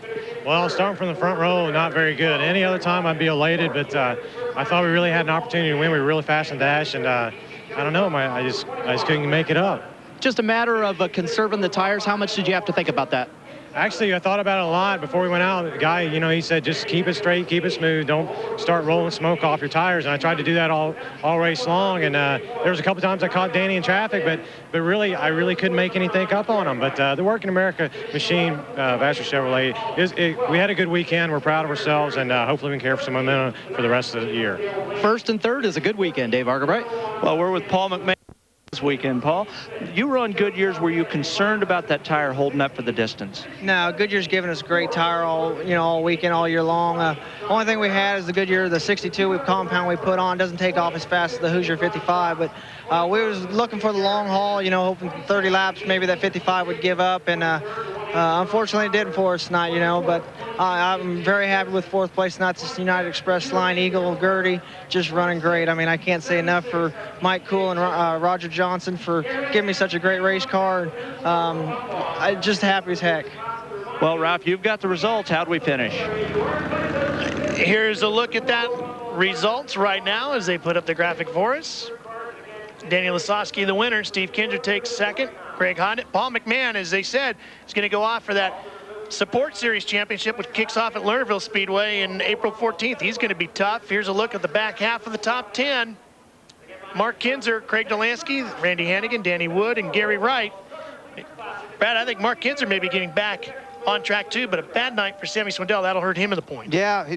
Well, starting from the front row, not very good. Any other time I'd be elated, but I thought we really had an opportunity to win. We were really fast in dash, and I don't know, I just couldn't make it up. Just a matter of conserving the tires. How much did you have to think about that? Actually, I thought about it a lot before we went out. The guy, you know, he said, just keep it straight, keep it smooth. Don't start rolling smoke off your tires. And I tried to do that all race long. And there was a couple times I caught Danny in traffic, but really, I really couldn't make anything up on him. But the Work in America machine, Vassar Chevrolet, we had a good weekend. We're proud of ourselves, and hopefully we can carry some momentum for the rest of the year. 1st and 3rd is a good weekend, Dave Argerbright. Well, we're with Paul McMahon this weekend. Paul, you run Goodyear's. Were you concerned about that tire holding up for the distance? No, Goodyear's giving us a great tire all weekend, all year long. Only thing we had is the Goodyear, the 62 compound we put on doesn't take off as fast as the Hoosier 55, but we was looking for the long haul, hoping 30 laps, maybe that 55 would give up, and unfortunately it didn't for us tonight, but I'm very happy with 4th place tonight. This United Express line, Eagle, Gertie, just running great. I mean, I can't say enough for Mike Cool and Roger Johnson for giving me such a great race car. I'm just happy as heck. Well, Ralph, you've got the results. How'd we finish? Here's a look at that results right now as they put up the graphic for us. Danny Lasowski, the winner. Steve Kinder takes second. Craig Hodnett. Paul McMahon, as they said, is going to go off for that Support Series Championship, which kicks off at Lernerville Speedway in April 14th. He's going to be tough. Here's a look at the back half of the top 10. Mark Kinzer, Craig Delansky, Randy Hannigan, Danny Wood, and Gary Wright. Brad, I think Mark Kinzer may be getting back on track too, but a bad night for Sammy Swindell. That'll hurt him in the point. Yeah,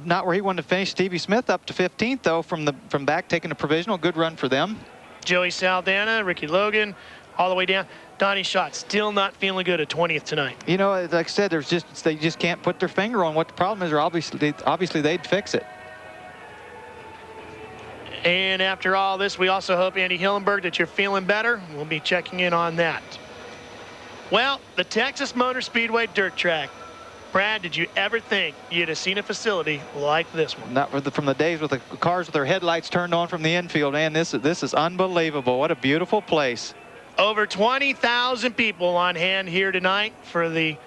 not where he wanted to finish. Stevie Smith up to 15th though from back, taking a provisional. Good run for them. Joey Saldana, Ricky Logan, all the way down. Donnie Schatz still not feeling good at 20th tonight. You know, like I said, they just can't put their finger on what the problem is, or obviously they'd fix it. And after all this, we also hope, Andy Hillenberg, that you're feeling better. We'll be checking in on that. Well, the Texas Motor Speedway dirt track. Brad, did you ever think you'd have seen a facility like this one? Not from the days with the cars with their headlights turned on from the infield. Man, this is unbelievable. What a beautiful place. Over 20,000 people on hand here tonight for the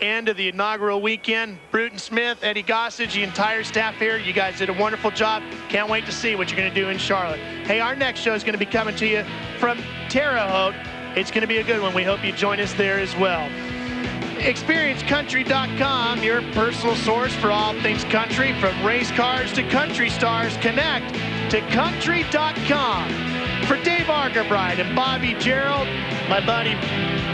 end of the inaugural weekend. Bruton Smith, Eddie Gossage, the entire staff here. You guys did a wonderful job. Can't wait to see what you're going to do in Charlotte. Hey, our next show is going to be coming to you from Terre Haute. It's going to be a good one. We hope you join us there as well. ExperienceCountry.com, your personal source for all things country, from race cars to country stars. Connect to Country.com. For Dave Argabright and Bobby Gerald, my buddy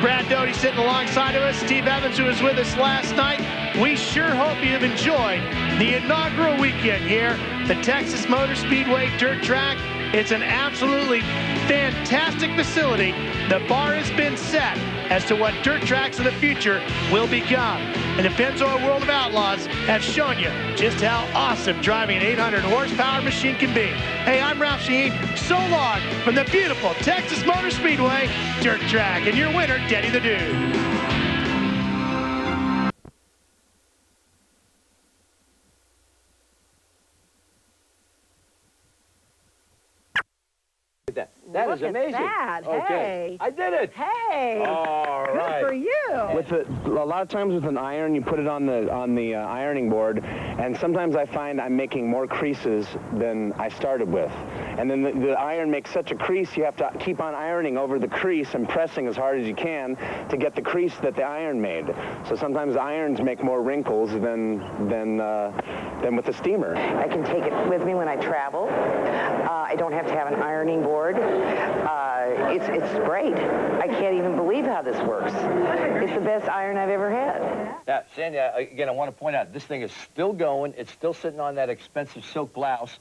Brad Doty sitting alongside of us, Steve Evans, who was with us last night, we sure hope you have enjoyed the inaugural weekend here, the Texas Motor Speedway dirt track. It's an absolutely fantastic facility. The bar has been set as to what dirt tracks of the future will become. And the Pennzoil World of Outlaws have shown you just how awesome driving an 800 horsepower machine can be. Hey, I'm Ralph Sheheen. So long from the beautiful Texas Motor Speedway dirt track. And your winner, Denny the Dude. That is amazing. That. Okay. Hey. I did it. Hey. All right. Good for you. A lot of times with an iron, you put it on the ironing board, and sometimes I find I'm making more creases than I started with. And then the iron makes such a crease, you have to keep on ironing over the crease and pressing as hard as you can to get the crease that the iron made. So sometimes irons make more wrinkles than with the steamer. I can take it with me when I travel. I don't have to have an ironing board. It's great. I can't even believe how this works. It's the best iron I've ever had. Now, Sandy, again, I want to point out, this thing is still going. It's still sitting on that expensive silk blouse.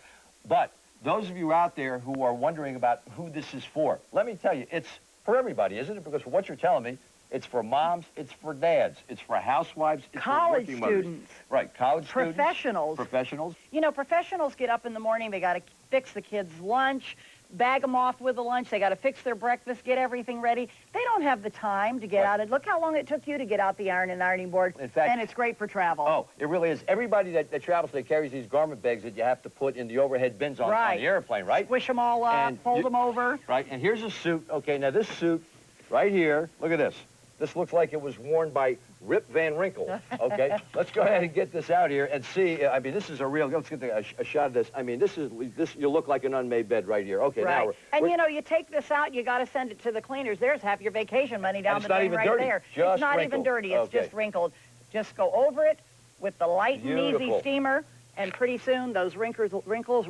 But those of you out there who are wondering about who this is for, let me tell you, it's for everybody, isn't it? Because for what you're telling me, it's for moms, it's for dads, it's for housewives, it's college for working mothers. students. Right, college professionals. Students. Professionals. You know, professionals get up in the morning, they got to fix the kids' lunch, bag them off with the lunch, they got to fix their breakfast, get everything ready. They don't have the time to get out. Look how long it took you to get out the iron and ironing board. In fact, and it's great for travel. Oh, it really is. Everybody that travels, that carries these garment bags that you have to put in the overhead bins on the airplane, right? Squish them all up, fold them over. Right, and here's a suit. Okay, now this suit right here, look at this. This looks like it was worn by Rip Van Winkle. Okay, let's go ahead and get this out here and see. I mean, this is a real. Let's get a shot of this. I mean, this. You look like an unmade bed right here. Okay, right. now and you know, you take this out, you got to send it to the cleaners. There's half your vacation money down the drain right dirty. there. Just it's not wrinkled. even dirty. It's just wrinkled. Just go over it with the light and easy steamer, and pretty soon those wrinkles, The wrinkles.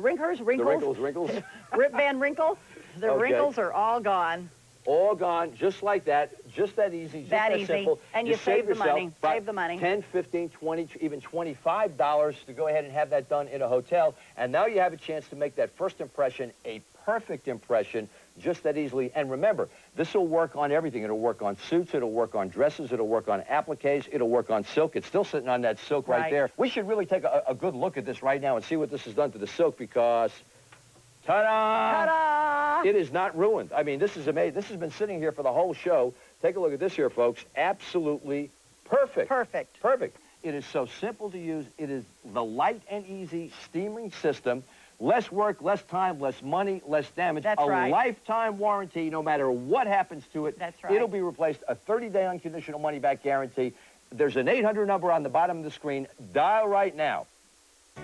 Rip Van Winkle, the wrinkles are all gone. All gone, just like that, just that easy, just that simple. And you save the money, save the money. 10, 15, 20, even $25 to go ahead and have that done in a hotel. And now you have a chance to make that first impression a perfect impression just that easily. And remember, this will work on everything. It'll work on suits, it'll work on dresses, it'll work on appliques, it'll work on silk. It's still sitting on that silk right there. We should really take a good look at this right now and see what this has done to the silk, because ta-da! Ta-da! It is not ruined. I mean, this is amazing. This has been sitting here for the whole show. Take a look at this here, folks. Absolutely perfect. Perfect. Perfect. It is so simple to use. It is the light and easy steaming system. Less work, less time, less money, less damage. That's right. A lifetime warranty, no matter what happens to it. That's right. It'll be replaced. A 30-day unconditional money-back guarantee. There's an 800 number on the bottom of the screen. Dial right now.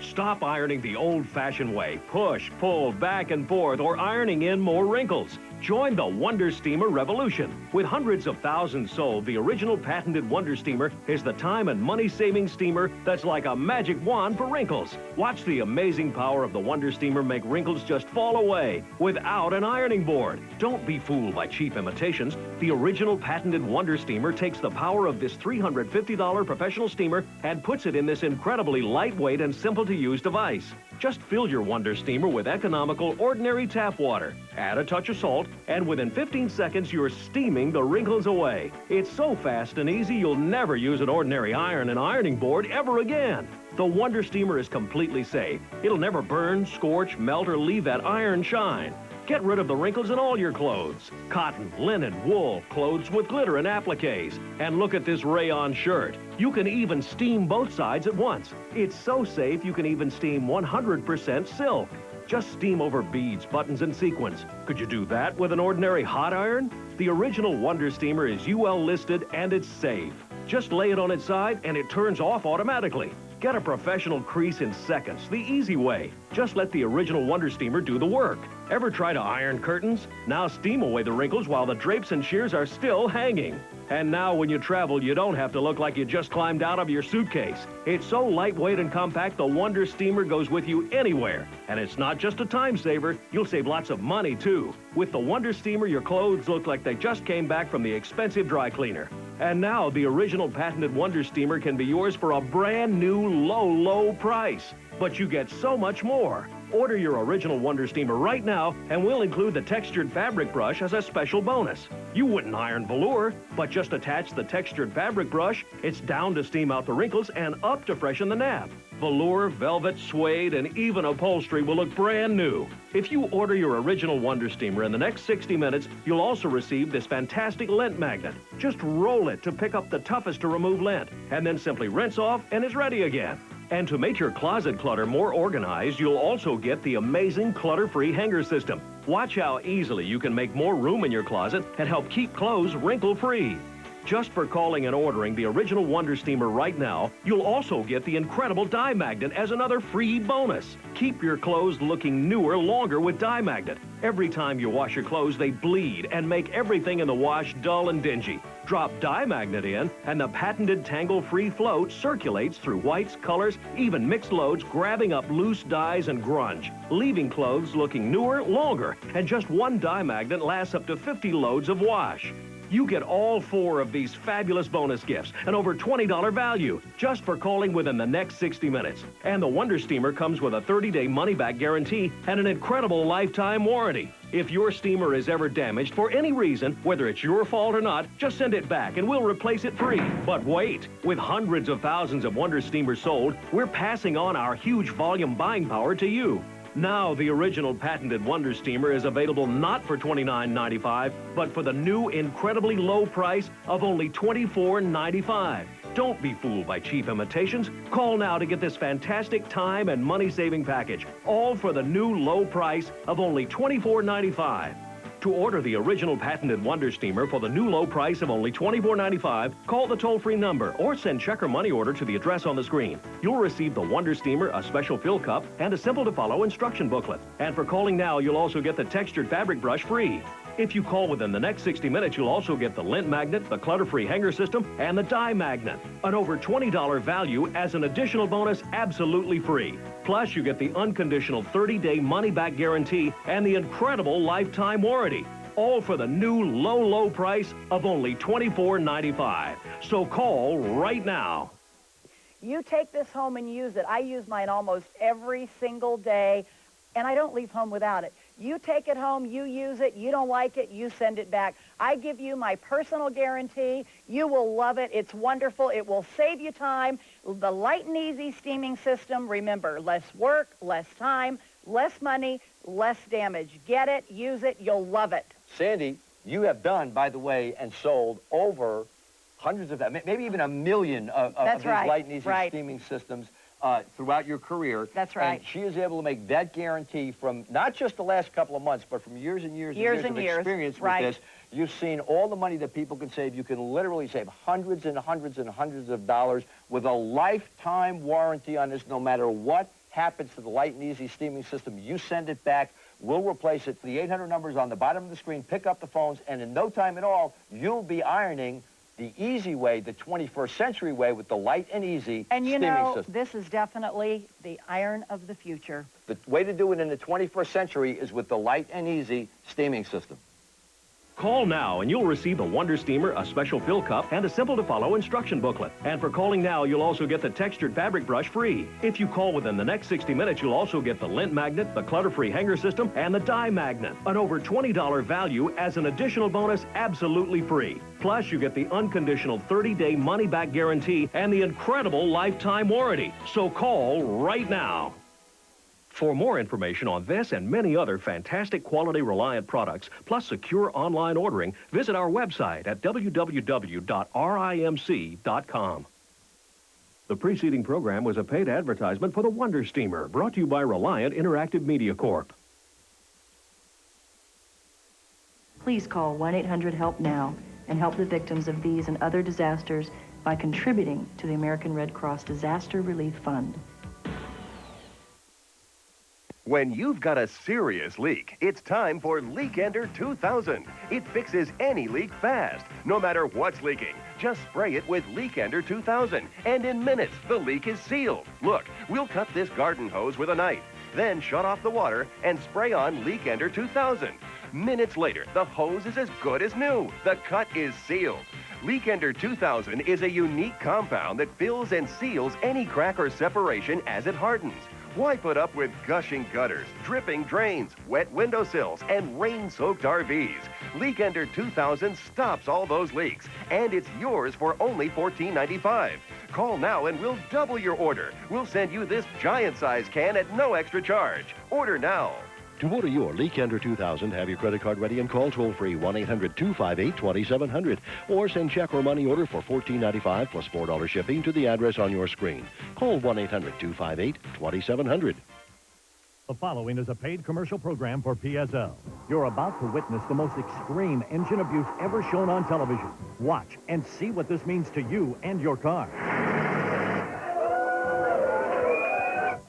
Stop ironing the old-fashioned way, push, pull, back and forth, or ironing in more wrinkles. Join the Wonder Steamer revolution. With hundreds of thousands sold, the original patented Wonder Steamer is the time and money-saving steamer that's like a magic wand for wrinkles. Watch the amazing power of the Wonder Steamer make wrinkles just fall away without an ironing board. Don't be fooled by cheap imitations. The original patented Wonder Steamer takes the power of this $350 professional steamer and puts it in this incredibly lightweight and simple-to-use device. Just fill your Wonder Steamer with economical, ordinary tap water. Add a touch of salt, and within 15 seconds, you're steaming the wrinkles away. It's so fast and easy, you'll never use an ordinary iron and ironing board ever again. The Wonder Steamer is completely safe. It'll never burn, scorch, melt, or leave that iron shine. Get rid of the wrinkles in all your clothes. Cotton, linen, wool, clothes with glitter and appliques. And look at this rayon shirt. You can even steam both sides at once. It's so safe you can even steam 100% silk. Just steam over beads, buttons, and sequins. Could you do that with an ordinary hot iron? The original Wonder Steamer is UL listed and it's safe. Just lay it on its side and it turns off automatically. Get a professional crease in seconds, the easy way. Just let the original Wonder Steamer do the work. Ever try to iron curtains? Now steam away the wrinkles while the drapes and shears are still hanging. And now when you travel, you don't have to look like you just climbed out of your suitcase. It's so lightweight and compact, the Wonder Steamer goes with you anywhere. And it's not just a time saver, you'll save lots of money too. With the Wonder Steamer, your clothes look like they just came back from the expensive dry cleaner. And now the original patented Wonder Steamer can be yours for a brand new low price. But you get so much more. Order your original Wonder Steamer right now, and we'll include the textured fabric brush as a special bonus. You wouldn't iron velour, but just attach the textured fabric brush. It's down to steam out the wrinkles and up to freshen the nap. Velour, velvet, suede, and even upholstery will look brand new. If you order your original Wonder Steamer in the next 60 minutes, you'll also receive this fantastic lint magnet. Just roll it to pick up the toughest to remove lint, and then simply rinse off and it's ready again. And to make your closet clutter more organized, you'll also get the amazing clutter-free hanger system. Watch how easily you can make more room in your closet and help keep clothes wrinkle-free. Just for calling and ordering the original Wonder Steamer right now, you'll also get the incredible dye magnet as another free bonus. Keep your clothes looking newer longer with dye magnet. Every time you wash your clothes, they bleed and make everything in the wash dull and dingy. Drop dye magnet in, and the patented tangle-free float circulates through whites, colors, even mixed loads, grabbing up loose dyes and grunge, leaving clothes looking newer longer. And just one dye magnet lasts up to 50 loads of wash. You get all 4 of these fabulous bonus gifts, an over $20 value, just for calling within the next 60 minutes. And the Wonder Steamer comes with a 30-day money-back guarantee and an incredible lifetime warranty. If your steamer is ever damaged for any reason, whether it's your fault or not, just send it back and we'll replace it free. But wait, with hundreds of thousands of Wonder Steamers sold, we're passing on our huge volume buying power to you. Now, the original patented Wonder Steamer is available not for $29.95, but for the new incredibly low price of only $24.95. Don't be fooled by cheap imitations. Call now to get this fantastic time and money-saving package, all for the new low price of only $24.95. To order the original patented Wonder Steamer for the new low price of only $24.95, call the toll-free number or send check or money order to the address on the screen. You'll receive the Wonder Steamer, a special fill cup, and a simple-to-follow instruction booklet. And for calling now, you'll also get the textured fabric brush free. If you call within the next 60 minutes, you'll also get the lint magnet, the clutter-free hanger system, and the dye magnet. An over $20 value as an additional bonus, absolutely free. Plus, you get the unconditional 30-day money-back guarantee and the incredible lifetime warranty. All for the new low price of only $24.95. So call right now. You take this home and use it. I use mine almost every single day, and I don't leave home without it. You take it home, you use it, you don't like it, you send it back. I give you my personal guarantee. You will love it. It's wonderful. It will save you time. The light and easy steaming system, remember, less work, less time, less money, less damage. Get it, use it, you'll love it. Sandy, you have done, by the way, and sold over hundreds of, maybe even 1 million of these light and easy steaming systems throughout your career. That's right. And she is able to make that guarantee from not just the last couple of months, but from years and years of experience with this. You've seen all the money that people can save. You can literally save hundreds and hundreds and hundreds of dollars with a lifetime warranty on this, no matter what happens to the Light and Easy steaming system, you send it back. We'll replace it. The 800 numbers on the bottom of the screen. Pick up the phones, and in no time at all, you'll be ironing the easy way, the 21st century way, with the Light and Easy and you steaming know, system. this is definitely the iron of the future. The way to do it in the 21st century is with the Light and Easy steaming system. Call now and you'll receive the Wonder Steamer, a special fill cup, and a simple-to-follow instruction booklet. And for calling now, you'll also get the textured fabric brush free. If you call within the next 60 minutes, you'll also get the lint magnet, the clutter-free hanger system, and the die magnet. An over $20 value as an additional bonus, absolutely free. Plus, you get the unconditional 30-day money-back guarantee and the incredible lifetime warranty. So call right now. For more information on this and many other fantastic quality Reliant products, plus secure online ordering, visit our website at www.rimc.com. The preceding program was a paid advertisement for the Wonder Steamer, brought to you by Reliant Interactive Media Corp. Please call 1-800-HELP-NOW and help the victims of these and other disasters by contributing to the American Red Cross Disaster Relief Fund. When you've got a serious leak, it's time for Leak Ender 2000. It fixes any leak fast, no matter what's leaking. Just spray it with Leak Ender 2000, and in minutes, the leak is sealed. Look, we'll cut this garden hose with a knife, then shut off the water and spray on Leak Ender 2000. Minutes later, the hose is as good as new. The cut is sealed. Leak Ender 2000 is a unique compound that fills and seals any crack or separation as it hardens. Why put up with gushing gutters, dripping drains, wet windowsills, and rain-soaked RVs? Leak Ender 2000 stops all those leaks, and it's yours for only $14.95. Call now and we'll double your order. We'll send you this giant-size can at no extra charge. Order now. To order your Leak Ender 2000, have your credit card ready and call toll-free 1-800-258-2700 or send check or money order for $14.95 plus $4 shipping to the address on your screen. Call 1-800-258-2700. The following is a paid commercial program for PSL. You're about to witness the most extreme engine abuse ever shown on television. Watch and see what this means to you and your car.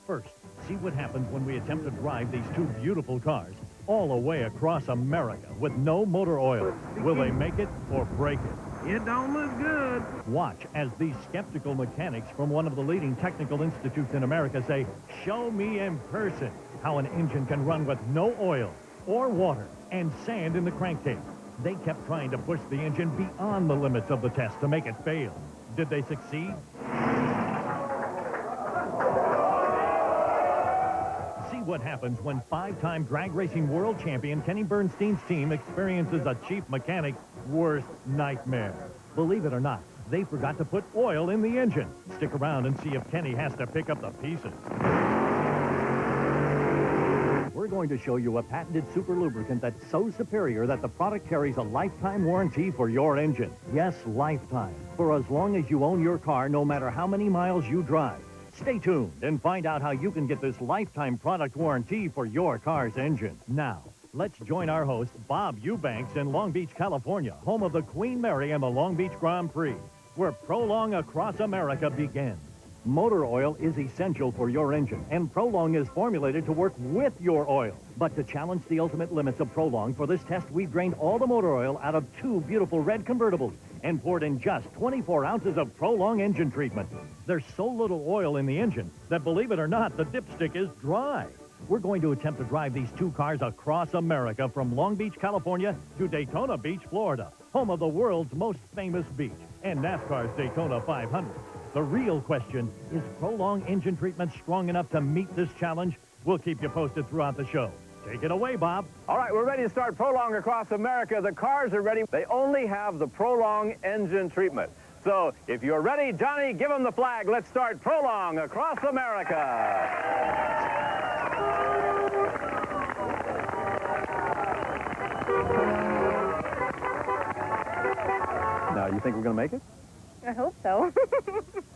First, see what happens when we attempt to drive these two beautiful cars all the way across America with no motor oil. Will they make it or break it? It don't look good. Watch as these skeptical mechanics from one of the leading technical institutes in America say, show me in person how an engine can run with no oil or water and sand in the crankcase. They kept trying to push the engine beyond the limits of the test to make it fail. Did they succeed? See what happens when five-time drag racing world champion Kenny Bernstein's team experiences a chief mechanic's worst nightmare. Believe it or not, they forgot to put oil in the engine. Stick around and see if Kenny has to pick up the pieces. We're going to show you a patented super lubricant that's so superior that the product carries a lifetime warranty for your engine. Yes, lifetime. For as long as you own your car, no matter how many miles you drive. Stay tuned and find out how you can get this lifetime product warranty for your car's engine. Now, let's join our host, Bob Eubanks, in Long Beach, California, home of the Queen Mary and the Long Beach Grand Prix, where Prolong Across America begins. Motor oil is essential for your engine, and Prolong is formulated to work with your oil. But to challenge the ultimate limits of Prolong, for this test, we've drained all the motor oil out of two beautiful red convertibles and poured in just 24 ounces of Prolong engine treatment. There's so little oil in the engine that, believe it or not, the dipstick is dry. We're going to attempt to drive these two cars across America from Long Beach, California to Daytona Beach, Florida, home of the world's most famous beach and NASCAR's Daytona 500. The real question, is Prolong engine treatment strong enough to meet this challenge? We'll keep you posted throughout the show. Take it away, Bob. All right, we're ready to start Prolong Across America. The cars are ready. They only have the Prolong engine treatment. So if you're ready, Johnny, give them the flag. Let's start Prolong Across America. Now, you think we're going to make it? I hope so.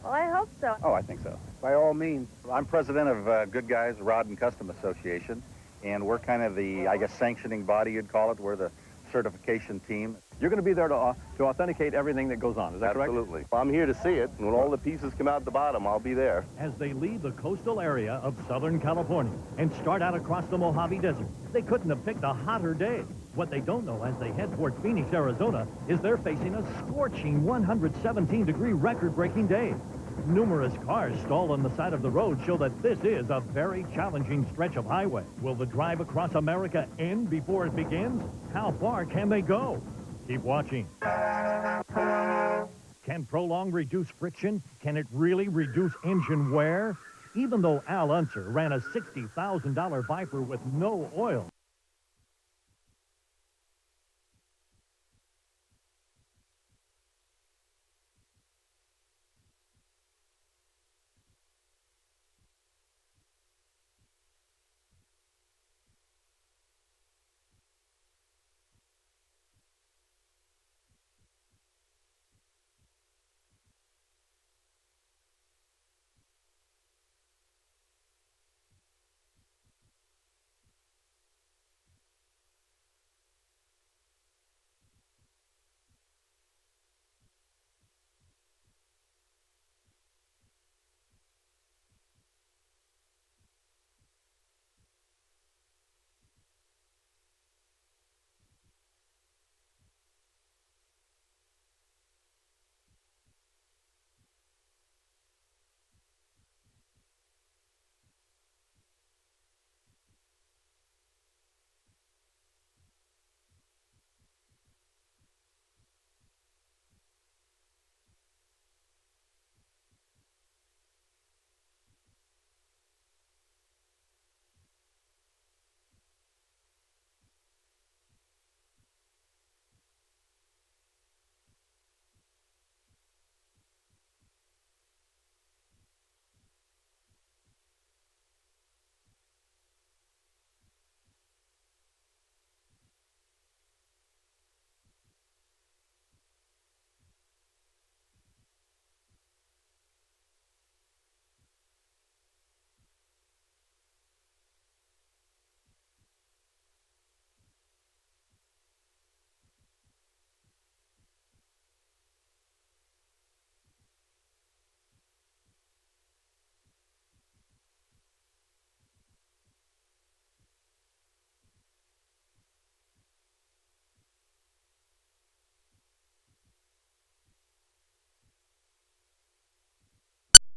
Well, I hope so. Oh, I think so. By all means. I'm president of Good Guys Rod and Custom Association, and we're kind of the, I guess, sanctioning body, you'd call it. We're the certification team. You're going to be there to authenticate everything that goes on. Is that correct? Absolutely. Well, I'm here to see it, and when all the pieces come out the bottom, I'll be there. As they leave the coastal area of Southern California and start out across the Mojave Desert, they couldn't have picked a hotter day. What they don't know as they head toward Phoenix, Arizona, is they're facing a scorching 117-degree record-breaking day. Numerous cars stalled on the side of the road show that this is a very challenging stretch of highway. Will the drive across America end before it begins? How far can they go? Keep watching. Can Prolong reduce friction? Can it really reduce engine wear? Even though Al Unser ran a $60,000 Viper with no oil,